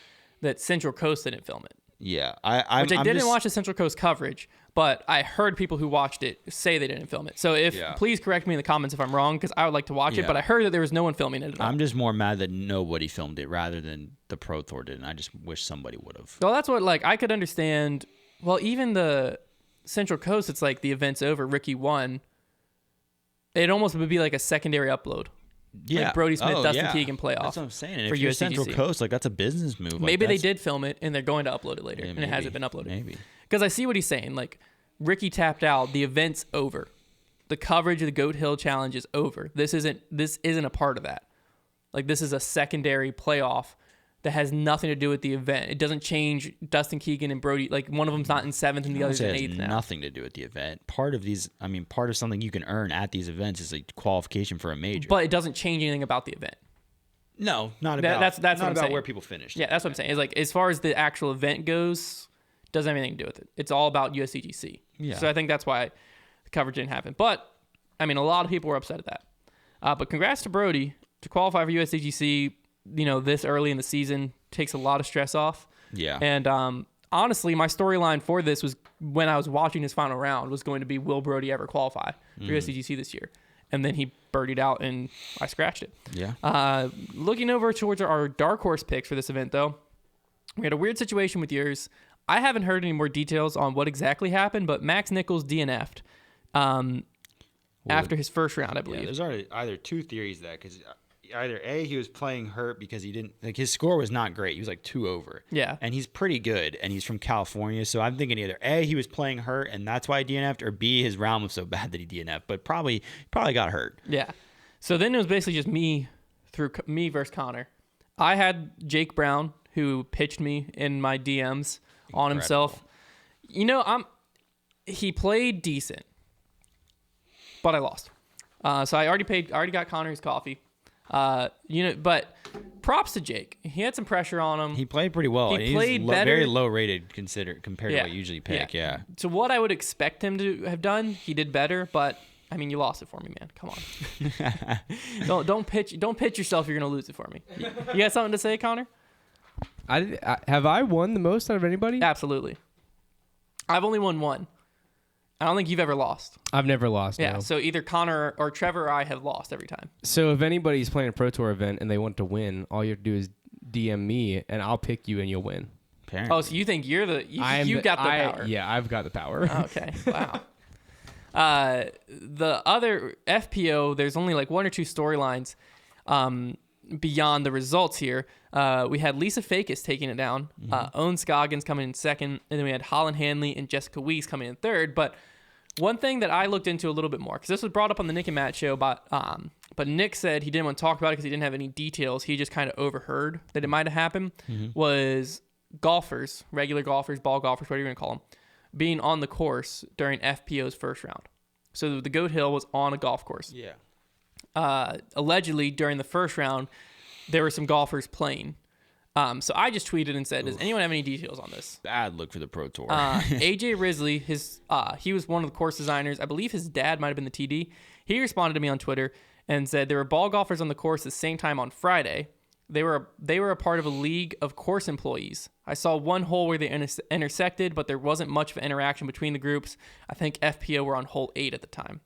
that Central Coast didn't film it. Yeah, I didn't watch the Central Coast coverage, but I heard people who watched it say they didn't film it. So please correct me in the comments if I'm wrong, because I would like to watch it. But I heard that there was no one filming it at all. I'm just more mad that nobody filmed it rather than the Pro Tour did, and I just wish somebody would have. Well, that's what I could understand. Well, even the Central Coast, it's like the event's over. Ricky won. It almost would be like a secondary upload. Yeah, like Brody Smith, Dustin Keegan playoff. That's what I'm saying. And for if you're USDGC. Central Coast, that's a business move. Maybe they did film it and they're going to upload it later, and it hasn't been uploaded. Maybe because I see what he's saying. Like Ricky tapped out. The event's over. The coverage of the Goat Hill Challenge is over. This isn't a part of that. Like this is a secondary playoff that has nothing to do with the event. It doesn't change Dustin Keegan and Brody. Like one of them's not in 7th and the other's in 8th now. Nothing to do with the event. Part of something you can earn at these events is a qualification for a major. But it doesn't change anything about the event. No, not about. That's not what I'm about saying. where people finished. Yeah, that's what I'm saying. It's like as far as the actual event goes, doesn't have anything to do with it. It's all about USDGC. Yeah. So I think that's why the coverage didn't happen. But I mean, a lot of people were upset at that. But congrats to Brody to qualify for USDGC. This early in the season takes a lot of stress off. Yeah. And honestly, my storyline for this was when I was watching his final round was going to be, will Brody ever qualify for USDGC this year? And then he birdied out and I scratched it. Yeah. Looking over towards our dark horse picks for this event, though, we had a weird situation with yours. I haven't heard any more details on what exactly happened, but Max Nichols DNF'd after his first round, I believe. Yeah, there's already either two theories that because either A, he was playing hurt because he didn't his score was not great. He was like 2 over. Yeah. And he's pretty good and he's from California. So I'm thinking either A, he was playing hurt and that's why he DNF'd, or B, his round was so bad that he DNF'd, but probably got hurt. Yeah. So then it was basically just me versus Connor. I had Jake Brown, who pitched me in my DMs on himself. He played decent, but I lost. So I already got Connor his coffee. But props to Jake. He had some pressure on him. He played pretty well. He played better. Very low rated compared to what you usually pick. Yeah. So what I would expect him to have done, he did better. But I mean, you lost it for me, man. Come on. don't pitch yourself. You're gonna lose it for me. You got something to say, Connor? Have I won the most out of anybody? Absolutely. I've only won one. I don't think you've ever lost. I've never lost. Yeah, no. so either Connor or Trevor or I have lost every time. So if anybody's playing a Pro Tour event and they want to win, all you have to do is DM me and I'll pick you and you'll win. Apparently. Oh, so you think you're you got the power? Yeah, I've got the power. Okay, wow. The other FPO, there's only like 1 or 2 storylines beyond the results here. We had Lisa Fakis taking it down, Owen Scoggins coming in second, and then we had Holland Hanley and Jessica Weeks coming in third. But one thing that I looked into a little bit more, because this was brought up on the Nick and Matt show, but Nick said he didn't want to talk about it because he didn't have any details. He just kind of overheard that it might have happened, was golfers, regular golfers, ball golfers, whatever you want to call them, being on the course during FPO's first round. So the Goat Hill was on a golf course. Yeah. Allegedly, during the first round, there were some golfers playing. So I just tweeted and said, does anyone have any details on this? Bad look for the Pro Tour. AJ Risley, he was one of the course designers. I believe his dad might have been the TD. He responded to me on Twitter and said there were ball golfers on the course the same time on Friday. They were a part of a league of course employees. I saw one hole where they intersected, but there wasn't much of an interaction between the groups. I think FPO were on hole 8 at the time.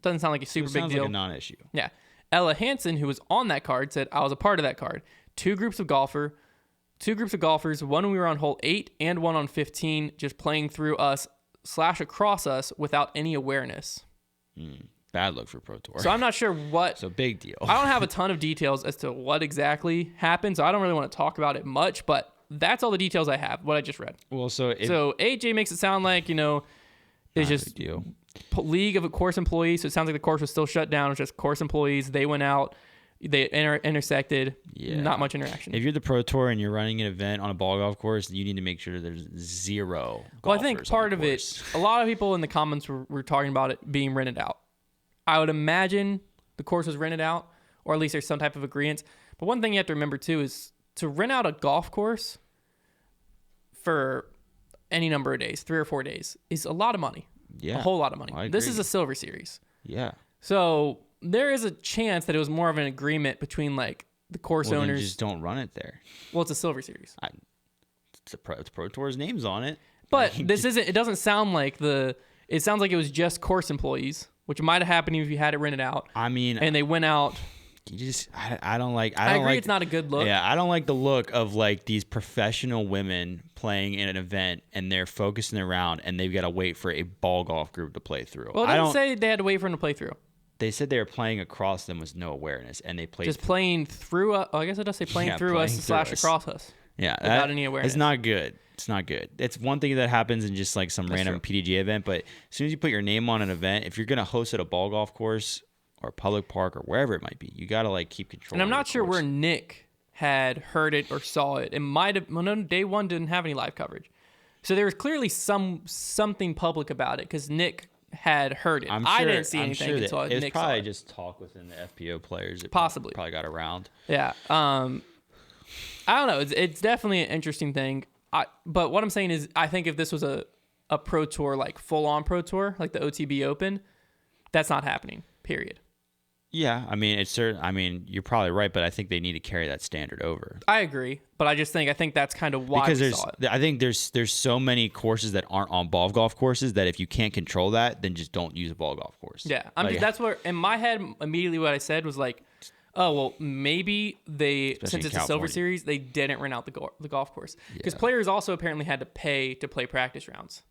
Doesn't sound like a super big deal. Sounds like a non-issue. Yeah. Ella Hansen, who was on that card, said, I was a part of that card. Two groups of golfers, one we were on hole 8 and one on 15, just playing through us / across us without any awareness. Bad look for Pro Tour. So I'm not sure what. So big deal. I don't have a ton of details as to what exactly happened, so I don't really want to talk about it much, but that's all the details I have, what I just read. Well, so AJ makes it sound like, it's just deal. League of course employees, so it sounds like the course was still shut down. It was just course employees. They went out. They intersected. Yeah. Not much interaction. If you're the Pro Tour and you're running an event on a ball golf course, you need to make sure there's zero golfers. Well, I think part of it, a lot of people in the comments were talking about it being rented out. I would imagine the course was rented out, or at least there's some type of agreement. But one thing you have to remember too is to rent out a golf course for any number of days, 3 or 4 days, is a lot of money. Yeah, a whole lot of money. I agree. This is a Silver Series. Yeah. So there is a chance that it was more of an agreement between like the course Well, owners. then just don't run it there. Well, it's a Silver Series. It's Pro Tour's name's on it. But this isn't. It doesn't sound like it sounds like it was just course employees, which might have happened if you had it rented out. I mean, and they went out. I don't like. I agree. Like, it's not a good look. Yeah, I don't like the look of like these professional women playing in an event and they're focusing around and they've got to wait for a ball golf group to play through. Well, it doesn't say they had to wait for them to play through. They said they were playing across them with no awareness, and they played just playing through. I guess it does say playing through us / across us. Yeah, without any awareness. It's not good. It's not good. It's one thing that happens in just like some random PDG event, but as soon as you put your name on an event, if you're gonna host at a ball golf course or a public park or wherever it might be, you gotta like keep control. And I'm not sure where Nick had heard it or saw it. It might have. Well, no, day one didn't have any live coverage, so there was clearly something public about it because Nick had heard it. I didn't see anything until Nick saw it. It's probably just talk within the FPO players. It Possibly. Probably got around. Yeah. I don't know. It's definitely an interesting thing. But what I'm saying is I think if this was a pro tour, like full-on pro tour, like the OTB Open, that's not happening, period. Yeah, I mean, it's certain. I mean, you're probably right, but I think they need to carry that standard over. I agree, but I think that's kind of why we saw it. I think there's so many courses that aren't on ball golf courses that if you can't control that, then just don't use a ball golf course. Yeah, that's where in my head immediately what I said was like, oh well, maybe since it's a Silver Series, they didn't rent out the golf course because players also apparently had to pay to play practice rounds.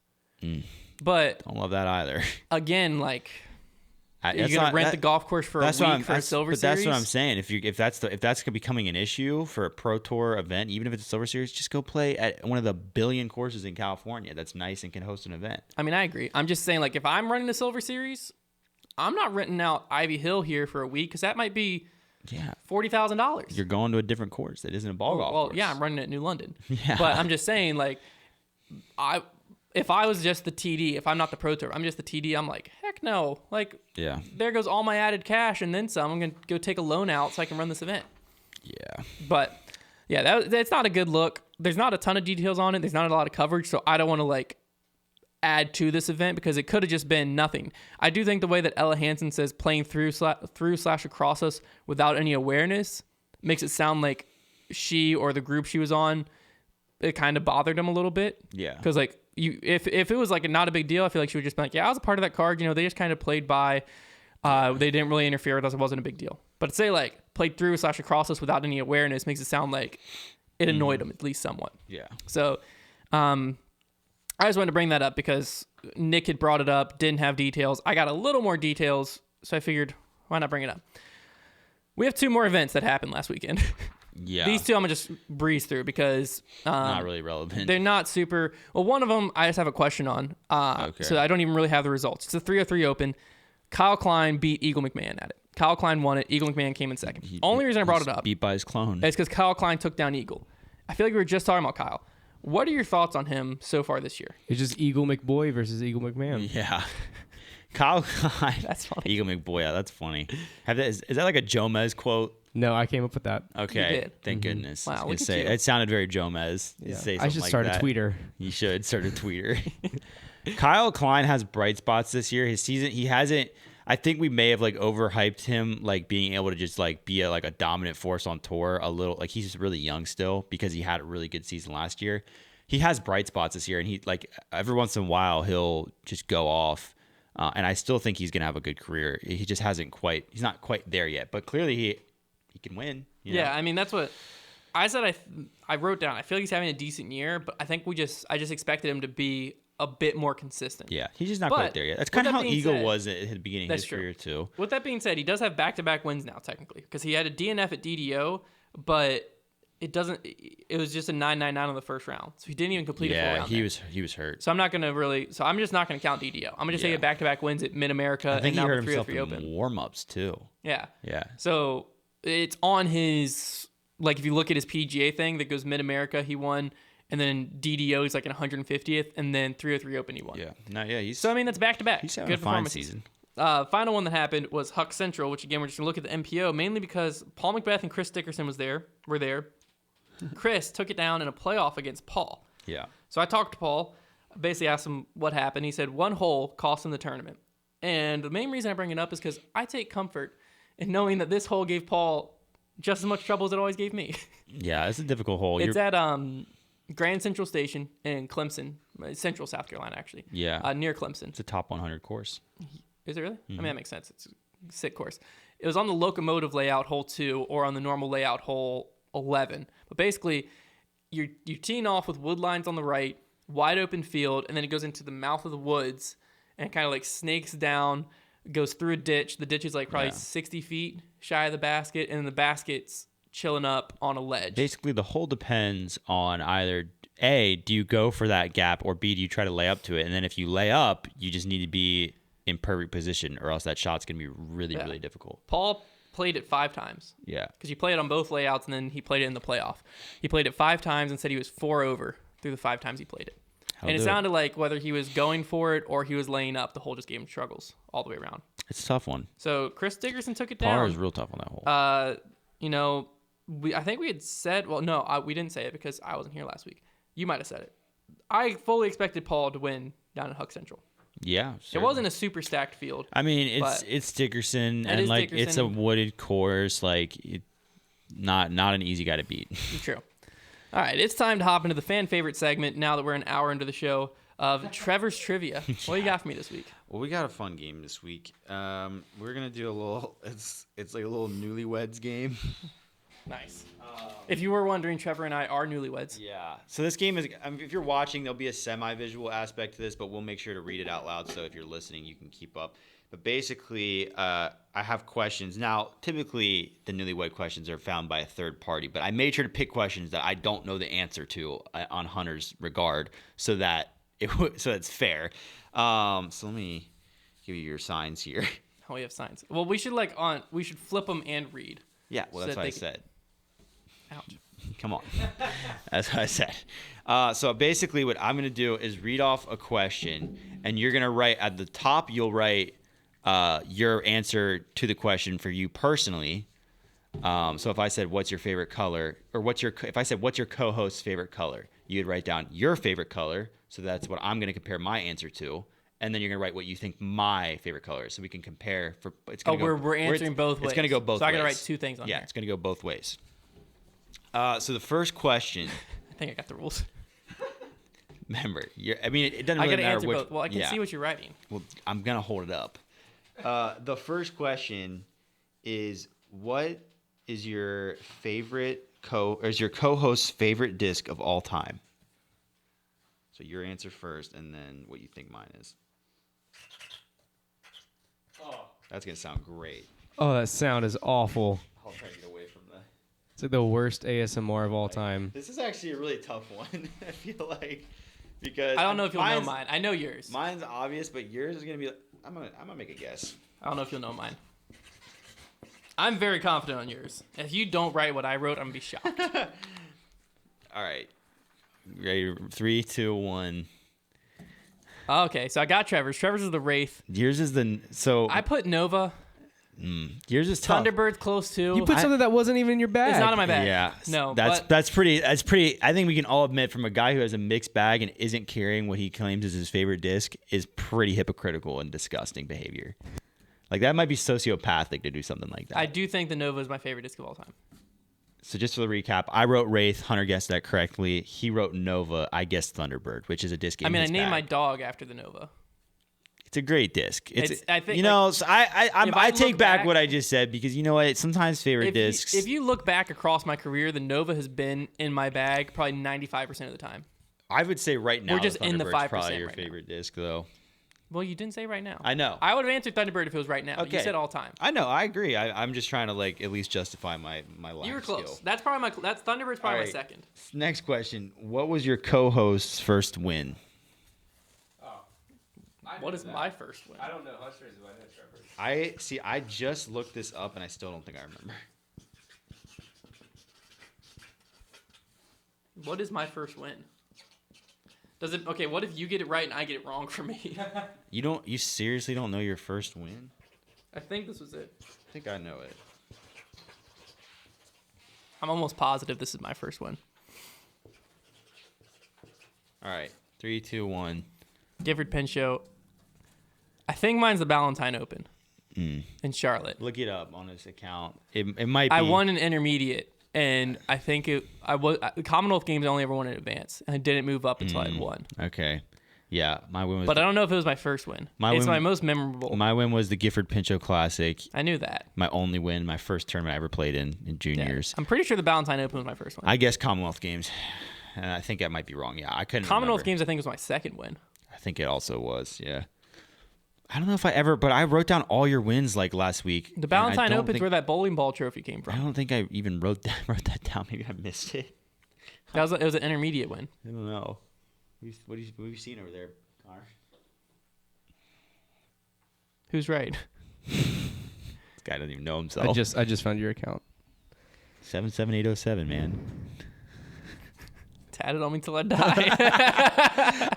But don't love that either. Again, like. You're gonna rent the golf course for a week for a Silver Series. That's what I'm saying. If that's becoming an issue for a pro tour event, even if it's a Silver Series, just go play at one of the billion courses in California that's nice and can host an event. I mean, I agree. I'm just saying, like, if I'm running a Silver Series, I'm not renting out Ivy Hill here for a week because that might be $40,000. You're going to a different course that isn't a ball golf course. Well, yeah, I'm running it at New London. Yeah, but I'm just saying, like, if I was just the TD, if I'm not the pro tour, I'm just the TD, I'm like, heck no. Like, there goes all my added cash and then some. I'm going to go take a loan out so I can run this event. Yeah. But, yeah, that's not a good look. There's not a ton of details on it. There's not a lot of coverage, so I don't want to, like, add to this event because it could have just been nothing. I do think the way that Ella Hansen says playing through / across us without any awareness makes it sound like she or the group she was on, it kind of bothered him a little bit. Yeah. Because, like, if it was like not a big deal, I feel like she would just be like, yeah, I was a part of that card. You know, they just kind of played by. They didn't really interfere with us. It wasn't a big deal. But to say like played through / across us without any awareness makes it sound like it annoyed him at least somewhat. Yeah. So, I just wanted to bring that up because Nick had brought it up, didn't have details. I got a little more details, so I figured why not bring it up. We have 2 more events that happened last weekend. Yeah. These 2 I'm going to just breeze through because... not really relevant. They're not super... Well, one of them I just have a question on. Okay. So I don't even really have the results. It's a 303 Open. Kyle Klein beat Eagle McMahon at it. Kyle Klein won it. Eagle McMahon came in second. Only reason I brought it up... Beat by his clone. Is because Kyle Klein took down Eagle. I feel like we were just talking about Kyle. What are your thoughts on him so far this year? It's just Eagle McBoy versus Eagle McMahon. Yeah. Kyle Klein. That's funny. Eagle McBoy. Yeah, that's funny. Is that like a Jomez quote? No, I came up with that. Okay, thank goodness. Wow, look at you. It sounded very Jomez. Yeah. Say I should like start that. a tweeter. You should start a tweeter. Kyle Klein has bright spots this year. His season, he hasn't. I think we may have like overhyped him, like being able to just like be a dominant force on tour a little. Like he's just really young still because he had a really good season last year. He has bright spots this year, and he like every once in a while he'll just go off. And I still think he's gonna have a good career. He just hasn't quite. He's not quite there yet, but clearly he can win. You know? I mean that's what I said. I wrote down. I feel like he's having a decent year, but I think I just expected him to be a bit more consistent. Yeah, he's just not quite there yet. That's kind of how Eagle was at the beginning of his career too. With that being said, he does have back-to-back wins now technically because he had a DNF at DDO, but it doesn't. It was just a 9.99 on the first round, so he didn't even complete a full round. Yeah, he was hurt. So I'm not gonna really. So I'm just not gonna count DDO. I'm gonna just say he back-to-back wins at Mid America. I think and he now hurt the himself 303 in Open. Warm-ups too. Yeah. Yeah. So it's on his like if you look at his PGA thing that goes Mid America, he won, and then DDO is like an 150th, and then 303 Open he won. Yeah. No, yeah. So I mean that's back-to-back. He's having a fine season. Final one that happened was Huck Central, which again we're just gonna look at the MPO mainly because Paul Macbeth and Chris Dickerson were there. Chris took it down in a playoff against Paul. Yeah. So I talked to Paul, basically asked him what happened. He said one hole cost him the tournament. And the main reason I bring it up is because I take comfort in knowing that this hole gave Paul just as much trouble as it always gave me. Yeah, it's a difficult hole. It's at Grand Central Station in Clemson, Central South Carolina, actually. Yeah. Near Clemson. It's a top 100 course. Is it really? I mean, that makes sense. It's a sick course. It was on the locomotive layout, hole 2, or on the normal layout, hole 11. But basically, you're teeing off with wood lines on the right, wide open field, and then it goes into the mouth of the woods and kind of like snakes down, goes through a ditch. The ditch is like probably 60 feet shy of the basket, and then the basket's chilling up on a ledge. Basically, the hole depends on either A, do you go for that gap, or B, do you try to lay up to it? And then if you lay up, you just need to be in perfect position, or else that shot's going to be really, really difficult. Paul played it 5 times. Yeah. Because he played it on both layouts, and then he played it in the playoff. He played it 5 times and said he was 4 over through the 5 times he played it. And it sounded like whether he was going for it or he was laying up, the hole just gave him struggles all the way around. It's a tough one. So Chris Dickerson took it down. Par is real tough on that hole. You know, I think we had said, well, no, we didn't say it because I wasn't here last week. You might have said it. I fully expected Paul to win down at Huck Central. Yeah, certainly. It wasn't a super stacked field. I mean, it's Dickerson, and like Dickerson. It's a wooded course. Like, not an easy guy to beat. True. All right, it's time to hop into the fan favorite segment now that we're an hour into the show of Trevor's Trivia. What do you got for me this week? Well, we got a fun game this week. We're gonna do a little. It's like a little newlyweds game. Nice. If you were wondering, Trevor and I are newlyweds. Yeah. So this game is. I mean, if you're watching, there'll be a semi-visual aspect to this, but we'll make sure to read it out loud. So if you're listening, you can keep up. But basically, I have questions. Now, typically, the newlywed questions are found by a third party, but I made sure to pick questions that I don't know the answer to on Hunter's regard, so that it's fair. So let me give you your signs here. Oh, we have signs. Well, we should flip them and read. Yeah, well, that's what I said. Ouch. Come on. That's what I said. So basically what I'm going to do is read off a question, and you're going to write at the top, you'll write your answer to the question for you personally. So if I said, what's your favorite color? Or if I said, what's your co-host's favorite color? You'd write down your favorite color. So that's what I'm going to compare my answer to. And then you're going to write what you think my favorite color is. So we can compare. We're answering both ways. It's going to go both ways. So I got to write 2 things on here. Yeah, it's going to go both ways. So the first question. I think I got the rules. Remember, it doesn't really matter answer which. Both. Well, I can see what you're writing. Well, I'm going to hold it up. The first question is, what is your favorite your co-host's favorite disc of all time? So your answer first, and then what you think mine is. Oh, that's gonna sound great. Oh, that sound is awful. I'll try to get away from that. It's like the worst ASMR of all time. This is actually a really tough one. I feel like, because I don't know if you'll know mine. I know yours. Mine's obvious, but yours is gonna be. I'm gonna make a guess. I don't know if you'll know mine. I'm very confident on yours. If you don't write what I wrote, I'm gonna be shocked. All right. Ready? 3, 2, 1. Okay, so I got Trevor's. Trevor's is the Wraith. Yours is I put Nova. Yours is tough. Thunderbird's close too. You put something that wasn't even in your bag. It's not in my bag. Yeah. No. That's pretty. I think we can all admit, from a guy who has a mixed bag and isn't carrying what he claims is his favorite disc, is pretty hypocritical and disgusting behavior. Like, that might be sociopathic to do something like that. I do think the Nova is my favorite disc of all time. So just for the recap, I wrote Wraith. Hunter guessed that correctly. He wrote Nova. I guessed Thunderbird, which is a disc. I named my dog after the Nova. It's a great disc. I think, so I take back what I just said, because you know what? Sometimes favorite discs. If you look back across my career, the Nova has been in my bag probably 95% of the time. I would say right now, we're just in the 5%. Probably your favorite disc, though. Well, you didn't say right now. I know. I would have answered Thunderbird if it was right now. Okay. You said all time. I know. I agree. I'm just trying to at least justify my life. You were close. Skill. That's Thunderbird's probably my second. Next question. What was your co-host's first win? What is my first win? I don't know. How strange is my Trevor? I just looked this up, and I still don't think I remember. What is my first win? Does it? Okay, what if you get it right and I get it wrong for me? You seriously don't know your first win? I think this was it. I think I know it. I'm almost positive this is my first win. All right, 3, 2, 1. Gifford Pinchot. I think mine's the Valentine Open in Charlotte. Look it up on his account. It might be. I won an intermediate, and I think the Commonwealth Games I only ever won in advance, and I didn't move up until I had won. Okay. Yeah, my win was. But I don't know if it was my first win. It's my most memorable. My win was the Gifford Pinchot Classic. I knew that. My only win, my first tournament I ever played in juniors. I'm pretty sure the Valentine Open was my first one. I guess Commonwealth Games. And I think I might be wrong. Yeah, I couldn't Commonwealth remember. Games I think was my second win. I think it also was, yeah. I don't know if I ever, but I wrote down all your wins like last week. The Valentine Open's where that bowling ball trophy came from. I don't think I even wrote that down. Maybe I missed it. It was an intermediate win. I don't know. What have you seen over there, Connor? Who's right? This guy doesn't even know himself. I just found your account. 77807, man. Tatted on me till I die.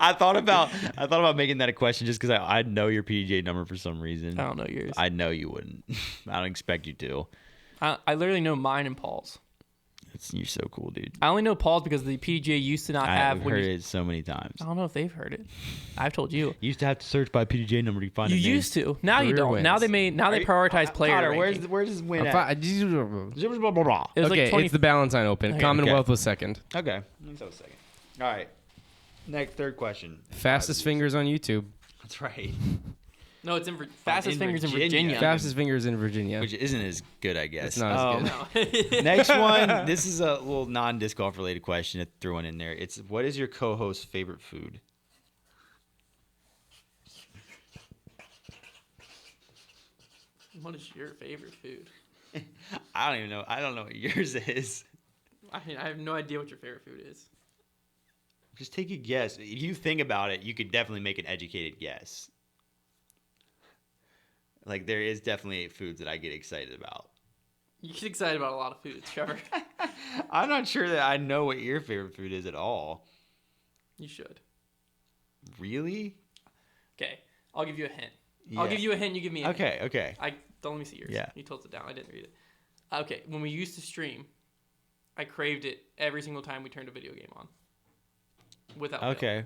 I thought about making that a question just because I know your PDJ number for some reason. I don't know yours. I know you wouldn't. I don't expect you to. I literally know mine and Paul's. You're so cool, dude. I only know Paul's because the PDJ used to not have. I've heard it so many times. I don't know if they've heard it. I've told you. You used to have to search by PDJ number to find. You a name. used to. Now you Career don't. wins. Now they prioritize player Connor, ranking. where's his win at? Okay, It was like 20. it's the Valentine Open. Okay. Commonwealth was second. Okay, I think that was second. All right. Next, third question. Fastest fingers on YouTube. That's right. No, it's fastest fingers in Virginia. Fastest fingers in Virginia. Which isn't as good, I guess. It's not as good. No. Next one. This is a little non-disc golf related question. I threw one in there. It's what is your co-host's favorite food? What is your favorite food? I don't even know. I don't know what yours is. I mean, I have no idea what your favorite food is. Just take a guess. If you think about it, you could definitely make an educated guess. Like, there is definitely foods that I get excited about. You get excited about a lot of foods, Trevor. I'm not sure that I know what your favorite food is at all. You should. Really? Okay, I'll give you a hint. Yeah. I'll give you a hint. You give me a hint. Okay. Don't let me see yours. Yeah. You tilted it down. I didn't read it. Okay, when we used to stream, I craved it every single time we turned a video game on. Without fail. Okay.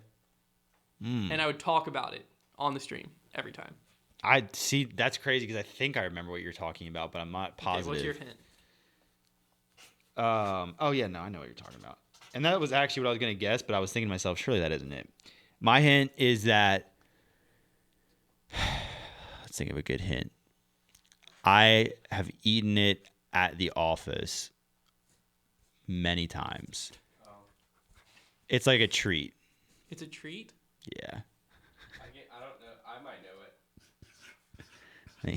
And I would talk about it on the stream every time. I see. That's crazy because I think I remember what you're talking about, but I'm not positive. Okay, what's your hint? Oh yeah, no, I know what you're talking about. And that was actually what I was gonna guess, but I was thinking to myself, surely that isn't it. My hint is that. Let's think of a good hint. I have eaten it at the office many times. Oh. It's like a treat. It's a treat? Yeah. I don't know. I might know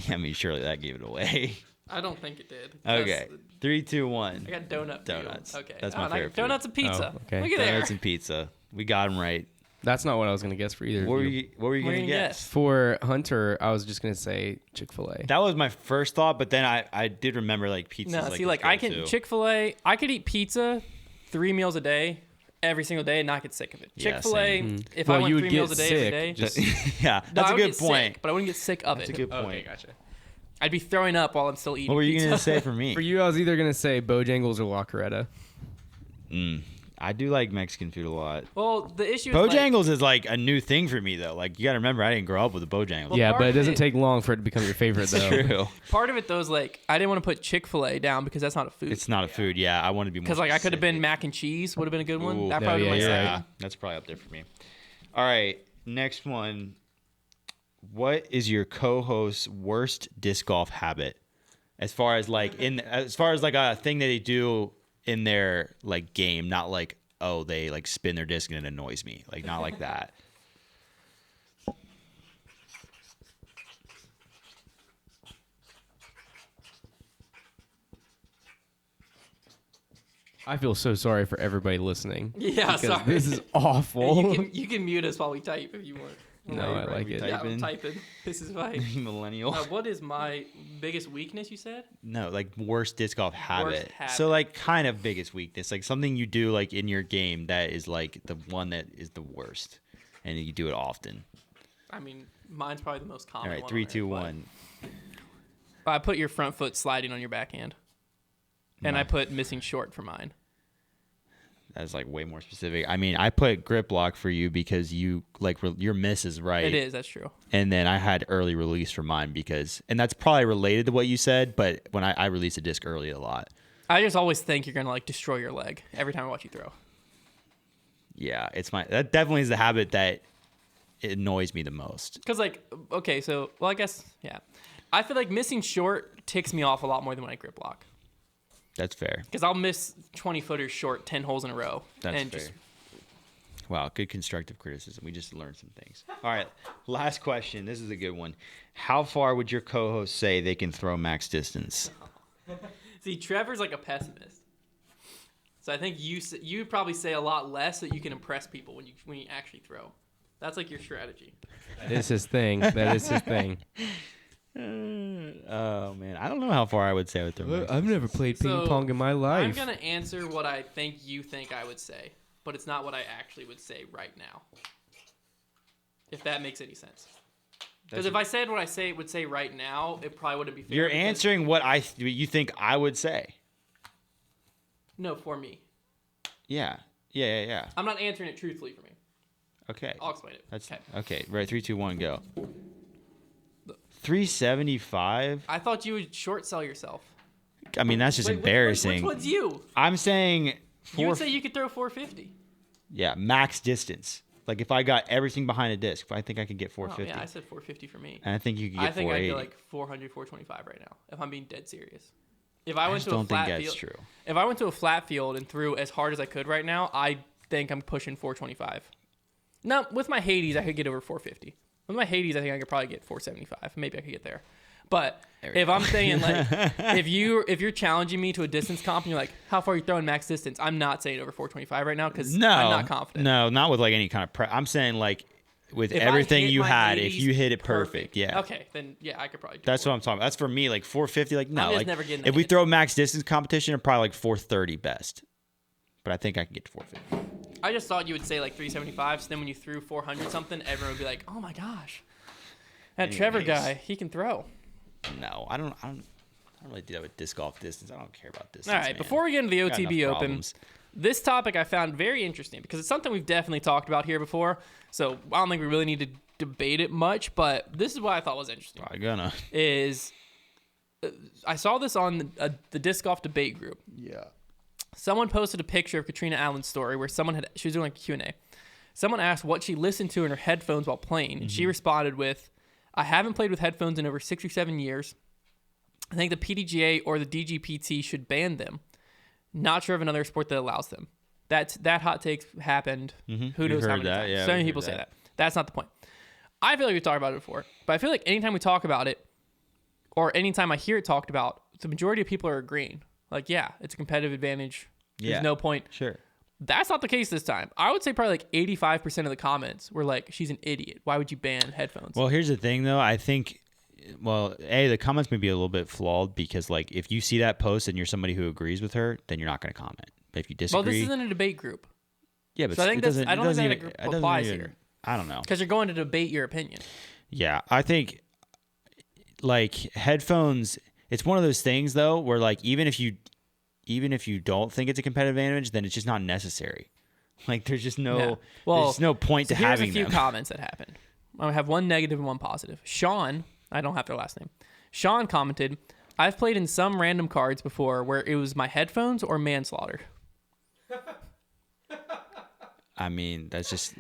it. I mean, surely that gave it away. I don't think it did. Okay. 3, 2, 1. I got donut. Donuts. Okay. That's my favorite food. Donuts and pizza. Oh, okay. Look at there. Donuts and pizza. We got them right. That's not what I was going to guess for either. What of were you. you going to guess? For Hunter, I was just going to say Chick-fil-A. That was my first thought, but then I did remember like pizza. No, see, like I can Chick-fil-A. I could eat pizza 3 meals a day, every single day, and not get sick of it. Yeah, Chick-fil-A. If I went 3 meals a day every day, yeah, no, that's I a would good get point. Sick, but I wouldn't get sick of That's it. a good point. Okay, gotcha. I'd be throwing up while I'm still eating. What were you pizza. going to say for me? For you, I was either going to say Bojangles or La Coretta. I do like Mexican food a lot. Well, the issue is Bojangles is like a new thing for me though. Like you got to remember, I didn't grow up with a Bojangles. Well, Yeah, part but it of doesn't it- take long for it to become your favorite, though. True. part of it though is like I didn't want to put Chick-fil-A down because that's not a food. It's not a food. Yeah, I want to be more. Because like I could have been specific. mac and cheese would have been a good one. Ooh, That no, probably yeah, my you're second. right. That's probably up there for me. All right, next one. What is your co-host's worst disc golf habit? As far as like a thing that they do in their like game, not like they like spin their disc and it annoys me. Like not like that. I feel so sorry for everybody listening. Yeah, because sorry. This is awful. You can mute us while we type if you want. No, I like it. Yeah, I'm typing. This is my millennial. What is my biggest weakness, you said? No, like worst disc golf habit. Worst habit. So like kind of biggest weakness, like something you do like in your game that is like the one that is the worst, and you do it often. I mean, mine's probably the most common. All right, one 3, 2, 1. I put your front foot sliding on your backhand, and No. I put missing short for mine. That's like way more specific. I mean, I put grip lock for you because you like your miss is right. It is. That's true. And then I had early release for mine because, and that's probably related to what you said, but when I release a disc early a lot. I just always think you're gonna like destroy your leg every time I watch you throw. Yeah, that definitely is the habit that it annoys me the most. Cause like, okay, so I guess yeah, I feel like missing short ticks me off a lot more than when I grip lock. That's fair. Because I'll miss 20-footers short 10 holes in a row. That's and fair. Just, wow, good constructive criticism. We just learned some things. All right, last question. This is a good one. How far would your co-host say they can throw max distance? see, Trevor's like a pessimist. So I think you probably say a lot less so that you can impress people when you actually throw. That's like your strategy. That is his thing. That is his thing. Oh man, I don't know how far I would say I would throw max I've never played ping pong in my life. I'm gonna answer what I think you think I would say, but it's not what I actually would say right now. If that makes any sense. Because if I said what I would say right now, it probably wouldn't be fair. You're answering what you think I would say. No, for me. Yeah. I'm not answering it truthfully for me. Okay. I'll explain it. That's okay. Right, 3, 2, 1, go. 375. I thought you would short sell yourself. I mean, that's just Wait, embarrassing. Which one's you? I'm saying You would say you could throw 450. Yeah, max distance. Like if I got everything behind a disc, I think I could get 450. Oh, yeah, I said 450 for me. And I think you could get 480. I think I'd go like 400, 425 right now, if I'm being dead serious. If I went to a don't think flat that's field, true. If I went to a flat field and threw as hard as I could right now, I think I'm pushing 425. Now, with my Hades, I could get over 450. With my Hades, I think I could probably get 475. Maybe I could get there. But if I'm saying like, if you're challenging me to a distance comp and you're like, how far are you throwing max distance? I'm not saying over 425 right now because I'm not confident. No, not with like any kind of prep. I'm saying like with If everything I hit you my had, 80s if you hit it perfect, yeah. Okay, then yeah, I could probably do That's more. what I'm talking about. That's for me, like 450. Like no, I'm just like never getting if we that. throw max distance competition, I'm probably like 430 best. But I think I can get to 450. I just thought you would say like 375. So then when you threw 400 something, everyone would be like, "Oh my gosh, that Trevor Anyways. guy, he can throw." No, I don't really do that with disc golf distance. I don't care about distance. All right, man. before we get into the Got enough OTB Open, problems. this topic I found very interesting because it's something we've definitely talked about here before. So I don't think we really need to debate it much, but this is what I thought was interesting. I'm gonna. Is I saw this on the disc golf debate group. Yeah. Someone posted a picture of Katrina Allen's story where she was doing like a Q&A. Someone asked what she listened to in her headphones while playing, and she responded with, "I haven't played with headphones in over 6 or 7 years. I think the PDGA or the DGPT should ban them. Not sure of another sport that allows them." That hot take happened. Who knows how heard many that, times? yeah, So we've many heard people say that. that. That's not the point. I feel like we've talked about it before, but I feel like anytime we talk about it, or anytime I hear it talked about, the majority of people are agreeing. Like, yeah, it's a competitive advantage. There's Yeah. no point. Sure. That's not the case this time. I would say probably like 85% of the comments were like, she's an idiot. Why would you ban headphones? Well, here's the thing, though. I think, the comments may be a little bit flawed because, like, if you see that post and you're somebody who agrees with her, then you're not going to comment. But if you disagree, Well, this isn't a debate group yeah, but so I think it doesn't. I don't it doesn't think that even, it doesn't applies even- here. I don't know. because you're going to debate your opinion. Yeah, I think like headphones. It's one of those things though, where like even if you don't think it's a competitive advantage, then it's just not necessary. Like there's just no, Yeah. Well, there's no point So to here's having a few them. comments that happened. I have one negative and one positive. Sean, I don't have their last name. Sean commented, "I've played in some random cards before where it was my headphones or manslaughter." I mean, that's just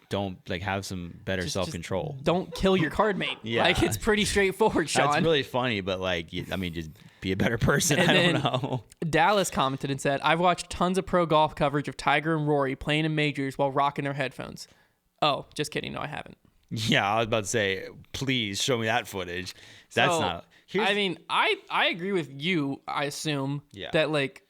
don't like have some better self control. Don't kill your card mate. Yeah. Like, it's pretty straightforward, Sean. That's really funny, but like, just be a better person. And I don't then- know. Dallas commented and said, "I've watched tons of pro golf coverage of Tiger and Rory playing in majors while rocking their headphones." Oh, just kidding. No, I haven't. Yeah, I was about to say, please show me that footage. That's So, not. I mean, I agree with you, I assume, Yeah. that like,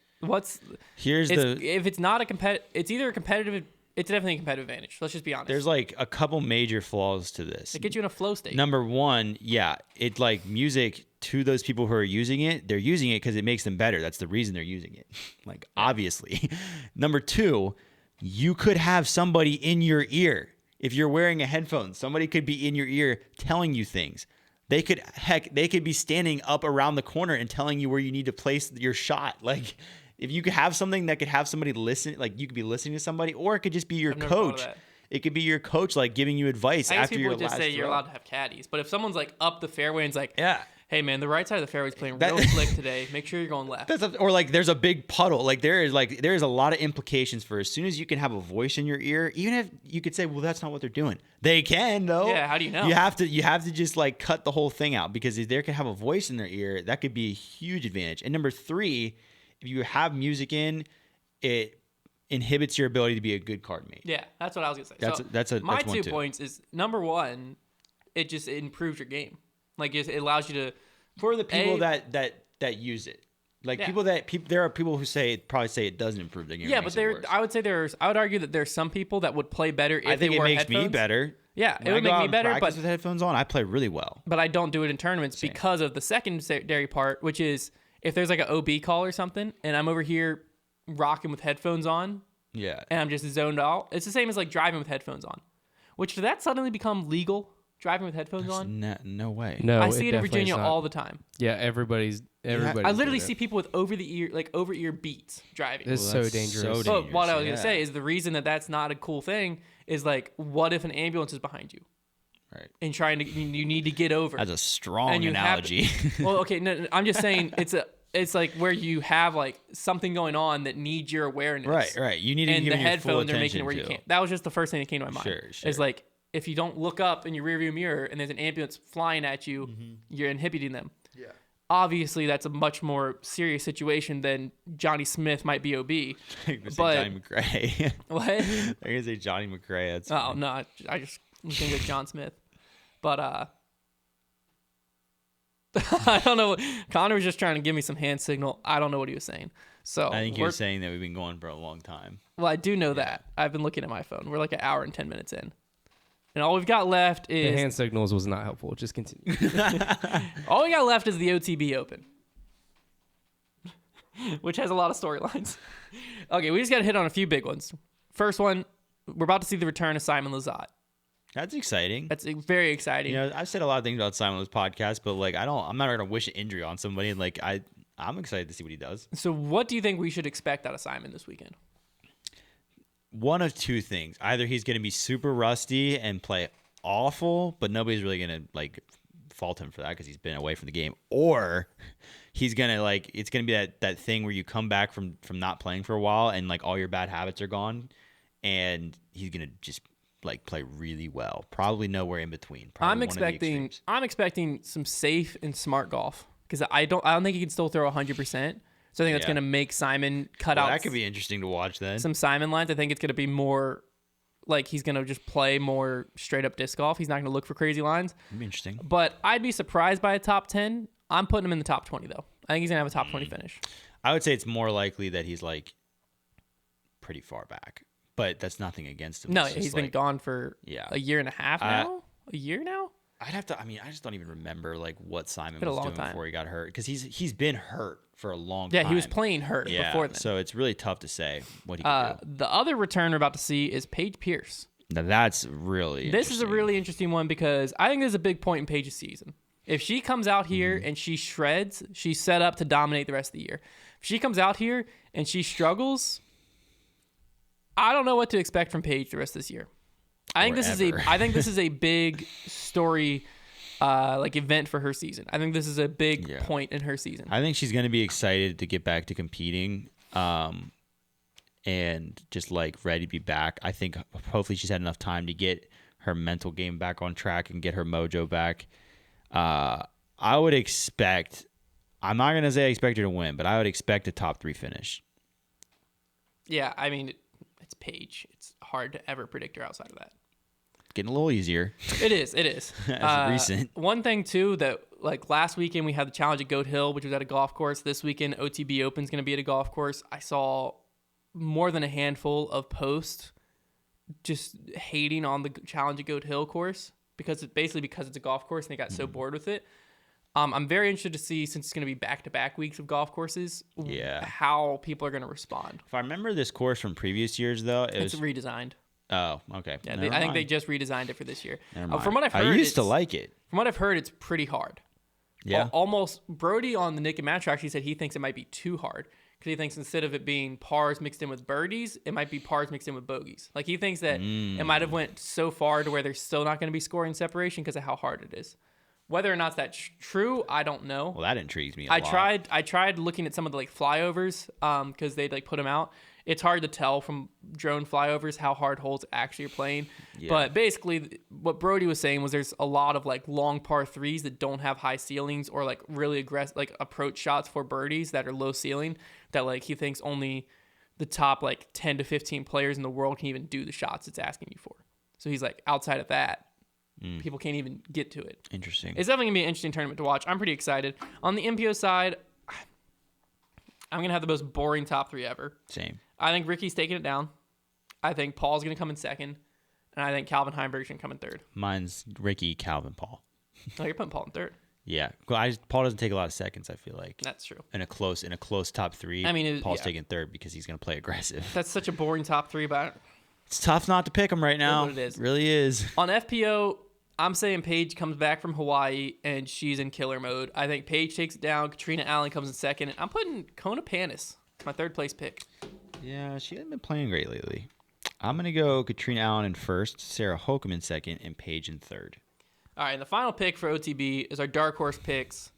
Here's if it's not a it's either a competitive it's definitely a competitive advantage. Let's just be honest. There's like a couple major flaws to this. It gets you in a flow state. Number one, yeah, it like music to those people who are using it, they're using it because it makes them better. That's the reason they're using it. Like, obviously. Number two, you could have somebody in your ear. If you're wearing a headphone, somebody could be in your ear telling you things. They could be standing up around the corner and telling you where you need to place your shot. Like, if you could have something that could have somebody listen, like you could be listening to somebody, or it could just be your coach. It could be your coach, like giving you advice after your last throw. I guess people would just say you're allowed to have caddies, but if someone's like up the fairway and it's like, hey man, the right side of the fairway is playing real slick today. Make sure you're going left. Or like there's a big puddle. Like there is a lot of implications for as soon as you can have a voice in your ear, even if you could say, well, that's not what they're doing. They can though. Yeah, how do you know? You have to just like cut the whole thing out, because if they can have a voice in their ear, that could be a huge advantage. And number three, if you have music in, it inhibits your ability to be a good card mate. Yeah, that's what I was gonna say. My 2 points is, number one, it improves your game. Like it allows you to, for the people that use it. Like there are people who probably say it doesn't improve the game. Yeah, but I would argue that there's some people that would play better if they wore headphones. I think it makes me better. Yeah, it would make me better. But with headphones on, I play really well. But I don't do it in tournaments because of the secondary part, which is if there's like an OB call or something, and I'm over here rocking with headphones on. Yeah. And I'm just zoned out. It's the same as like driving with headphones on. Which, did that suddenly become legal? Driving with headphones on? No way. No, I see it in Virginia all the time. Yeah, everybody's I literally see people with over ear beats driving. It's so dangerous. But what I was gonna say is the reason that's not a cool thing is like, what if an ambulance is behind you? Right. And you need to get over. That's a strong analogy. Well, okay, no, I'm just saying it's like where you have like something going on that needs your awareness. Right. You need to give the your headphones full are making it where you can't. That was just the first thing that came to my mind. Sure. It's like, if you don't look up in your rearview mirror and there's an ambulance flying at you, you're inhibiting them. Yeah. Obviously, that's a much more serious situation than Johnny Smith might be OB. Johnny McRae. What? I'm gonna say Johnny McRae. That's funny. No, I just was gonna go John Smith, but I don't know. Connor was just trying to give me some hand signal. I don't know what he was saying. So I think he was saying that we've been going for a long time. Well, I do know that. I've been looking at my phone. We're like an hour and 10 minutes in. And all we've got left is... The hand signals was not helpful. Just continue. All we got left is the OTB Open, which has a lot of storylines. Okay, we just got to hit on a few big ones. First one, we're about to see the return of Simon Lizotte. That's exciting. That's very exciting. You know, I've said a lot of things about Simon on this podcast, but like I'm not going to wish an injury on somebody. And like I'm excited to see what he does. So what do you think we should expect out of Simon this weekend? One of two things. Either he's going to be super rusty and play awful, but nobody's really going to like fault him for that because he's been away from the game, or he's going to like, it's going to be that thing where you come back from not playing for a while and like all your bad habits are gone, and he's going to just like play really well. Probably nowhere in between. I'm expecting some safe and smart golf because I don't think he can still throw 100%. So I think that's going to make Simon cut out. That could be interesting to watch then. Some Simon lines. I think it's going to be more like he's going to just play more straight up disc golf. He's not going to look for crazy lines. That'd be interesting. But I'd be surprised by a top 10. I'm putting him in the top 20 though. I think he's going to have a top 20 finish. I would say it's more likely that he's like pretty far back, but that's nothing against him. No, he's been gone for a year and a half now. A year now? I'd have to. I mean, I just don't even remember like what Simon was doing before he got hurt, because he's been hurt for a long time. Yeah, he was playing hurt before then. So it's really tough to say what he could do. The other return we're about to see is Paige Pierce. Now that's really This is a really interesting one because I think there's a big point in Paige's season. If she comes out here and she shreds, she's set up to dominate the rest of the year. If she comes out here and she struggles, I don't know what to expect from Paige the rest of this year. I think this is a big story, like event for her season. I think this is a big point in her season. I think she's going to be excited to get back to competing, and just like ready to be back. I think hopefully she's had enough time to get her mental game back on track and get her mojo back. I would expect. I'm not going to say I expect her to win, but I would expect a top 3 finish. Yeah, I mean, it's Paige. It's hard to ever predict her outside of that. Getting a little easier. It is. As recent. One thing too that like last weekend we had the challenge at Goat Hill, which was at a golf course. This weekend OTB Open is going to be at a golf course. I saw more than a handful of posts just hating on the Challenge at Goat Hill course because it's a golf course and they got so bored with it. I'm very interested to see, since it's going to be back-to-back weeks of golf courses, how people are going to respond. If I remember this course from previous years, though, it's redesigned. Oh, okay. Yeah, I think they just redesigned it for this year. From what I've heard, I used to like it. From what I've heard, it's pretty hard. Yeah. Almost. Brody on the Nick and Matt show actually said he thinks it might be too hard because he thinks instead of it being pars mixed in with birdies, it might be pars mixed in with bogeys. Like he thinks that it might have went so far to where there's still not going to be scoring separation because of how hard it is. Whether or not that's true, I don't know. Well, that intrigues me a lot. I tried looking at some of the flyovers because they'd put them out. It's hard to tell from drone flyovers how hard holes actually are playing. Yeah. But basically, what Brody was saying was there's a lot of long par threes that don't have high ceilings or really aggressive approach shots for birdies that are low ceiling that he thinks only the top 10 to 15 players in the world can even do the shots it's asking you for. So he's outside of that, people can't even get to it. Interesting. It's definitely going to be an interesting tournament to watch. I'm pretty excited. On the MPO side, I'm going to have the most boring top three ever. Same. I think Ricky's taking it down. I think Paul's going to come in second. And I think Calvin Heimberg's going to come in third. Mine's Ricky, Calvin, Paul. Oh, you're putting Paul in third. Yeah. Paul doesn't take a lot of seconds, I feel like. That's true. In a close top three, Paul's taking third because he's going to play aggressive. That's such a boring top three, but it's tough not to pick him right now. It is. It really is. On FPO, I'm saying Paige comes back from Hawaii and she's in killer mode. I think Paige takes it down. Katrina Allen comes in second. I'm putting Kona Panis. It's my third place pick. Yeah, she hasn't been playing great lately. I'm going to go Katrina Allen in first, Sarah Holcomb in second, and Paige in third. All right, and the final pick for OTB is our dark horse picks.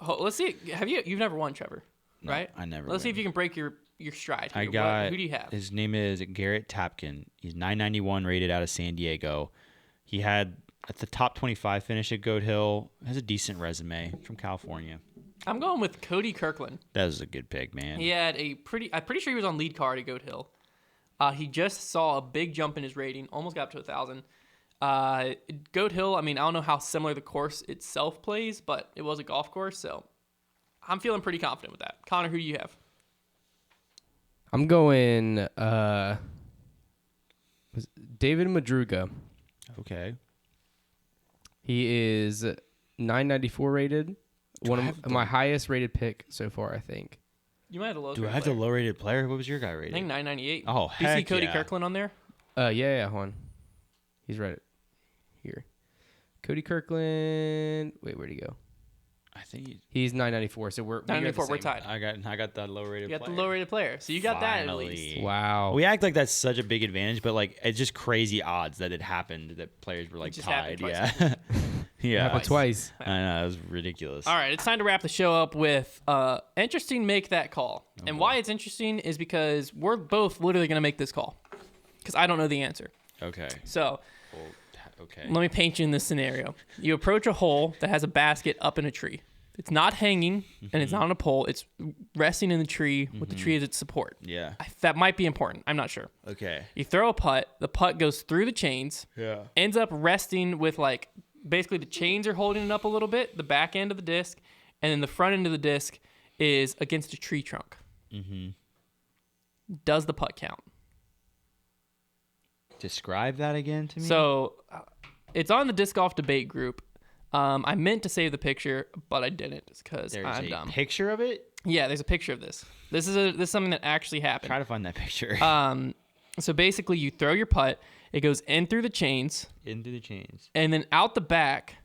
Let's see. You've never won, Trevor, right? I never. Let's see if you can break your stride here. Who do you have? His name is Garrett Tapkin. He's 991 rated out of San Diego. He had at the top 25 finish at Goat Hill. Has a decent resume from California. I'm going with Cody Kirkland. That was a good pick, man. He had I'm pretty sure he was on lead card at Goat Hill. He just saw a big jump in his rating, almost got up to 1,000. Goat Hill, I don't know how similar the course itself plays, but it was a golf course, so I'm feeling pretty confident with that. Connor, who do you have? I'm going David Madruga. Okay. He is 994 rated. One of my highest rated pick so far, I think. You might have the lowest. Do I have the low rated player? What was your guy rated? I think 998. Oh, do you see Cody Kirkland on there? Yeah, hold on. He's right here. Cody Kirkland. Wait, where'd he go? I think he's 994. So we're 994. We're tied. I got the low rated. You got the low rated player. So you got Finally. that at least. Wow. We act like that's such a big advantage, but it's just crazy odds that it happened that players were tied. Yeah. Yeah. It happened twice. I know, it was ridiculous. All right, it's time to wrap the show up with interesting make that call. And why it's interesting is because we're both literally going to make this call because I don't know the answer. Okay. So okay. Let me paint you in this scenario. You approach a hole that has a basket up in a tree. It's not hanging and it's not on a pole. It's resting in the tree with the tree as its support. Yeah. That might be important. I'm not sure. Okay. You throw a putt. The putt goes through the chains. Yeah. Ends up resting with basically the chains are holding it up a little bit, the back end of the disc, and then the front end of the disc is against a tree trunk. Mm-hmm. Does the putt count? Describe that again to me. So it's on the disc golf debate group. I meant to save the picture, but I didn't because I'm dumb. There's a picture of it? Yeah, there's a picture of this. This is something that actually happened. Try to find that picture. So basically, you throw your putt. It goes in through the chains. Into the chains. And then out the back,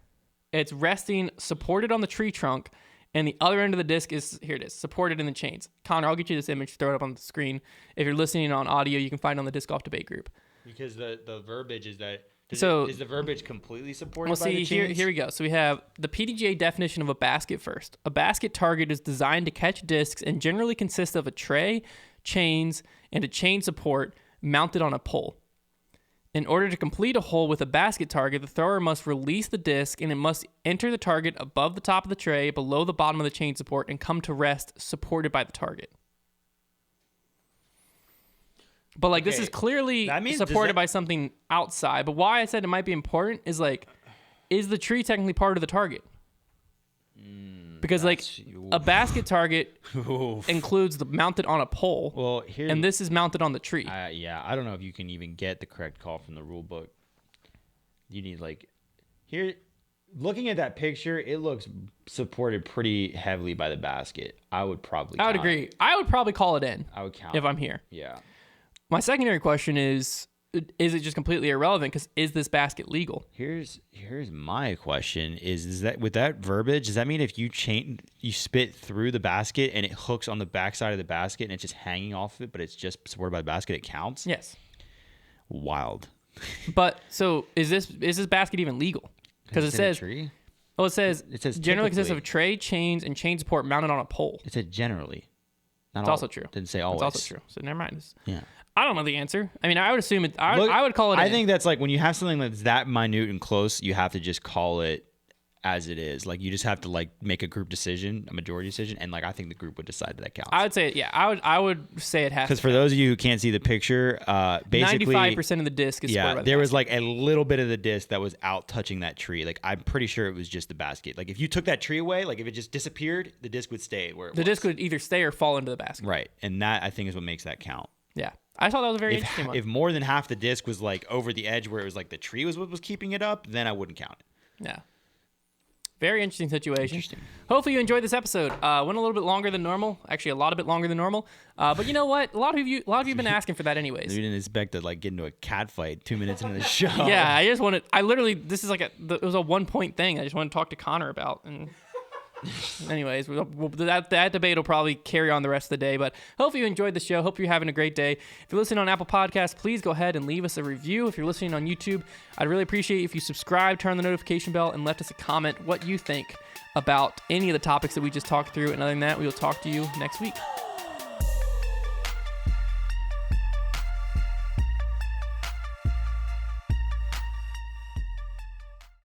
it's resting, supported on the tree trunk, and the other end of the disc is, here it is, supported in the chains. Connor, I'll get you this image, throw it up on the screen. If you're listening on audio, you can find it on the Disc Golf Debate group. Because the verbiage is that, is the verbiage completely supported by the chains? Here we go. So we have the PDGA definition of a basket first. A basket target is designed to catch discs and generally consists of a tray, chains, and a chain support mounted on a pole. In order to complete a hole with a basket target, the thrower must release the disc and it must enter the target above the top of the tray, below the bottom of the chain support, and come to rest supported by the target. But this is clearly supported by something outside. But why I said it might be important is is the tree technically part of the target? Because like a basket target includes the mounted on a pole. Well, here and this is mounted on the tree. Yeah, I don't know if you can even get the correct call from the rule book. You need like here. Looking at that picture, it looks supported pretty heavily by the basket. I would agree. I would probably call it in. I would count if I'm here. Yeah. My secondary question is it just completely irrelevant? Because is this basket legal? Here's my question: Is that with that verbiage? Does that mean if you spit through the basket and it hooks on the backside of the basket and it's just hanging off it, but it's just supported by the basket, it counts? Yes. Wild. But so is this basket even legal? Because it says generally consists of a tray, chains, and chain support mounted on a pole. It said generally. It's also true. Didn't say always. It's also true. So never mind. Yeah. I don't know the answer. I mean, I would assume it. I would call it. I think that's like when you have something that's that minute and close, you have to just call it as it is. Like you just have to like make a group decision, a majority decision, and like I think the group would decide that counts. I would say, yeah, I would say it has. Because for those of you who can't see the picture, basically 95% of the disc is yeah. There was like a little bit of the disc that was out touching that tree. Like I'm pretty sure it was just the basket. Like if you took that tree away, like if it just disappeared, the disc would stay where it was. The disc would either stay or fall into the basket. Right, and that I think is what makes that count. Yeah. I thought that was a very interesting one. If more than half the disc was like over the edge where it was like the tree was what was keeping it up, then I wouldn't count it. Yeah. Very interesting situation. Hopefully you enjoyed this episode. Went a little bit longer than normal. Actually, a lot bit longer than normal. But you know what? A lot of you have been asking for that anyways. You didn't expect to like get into a cat fight 2 minutes into the show. Yeah, this is like it was a 1 point thing. I just wanted to talk to Connor about. And anyways, that debate will probably carry on the rest of the day. But hopefully you enjoyed the show. Hope you're having a great day. If you're listening on Apple Podcasts, please go ahead and leave us a review. If you're listening on YouTube, I'd really appreciate if you subscribe, turn on the notification bell, and left us a comment what you think about any of the topics that we just talked through. And other than that, we will talk to you next week.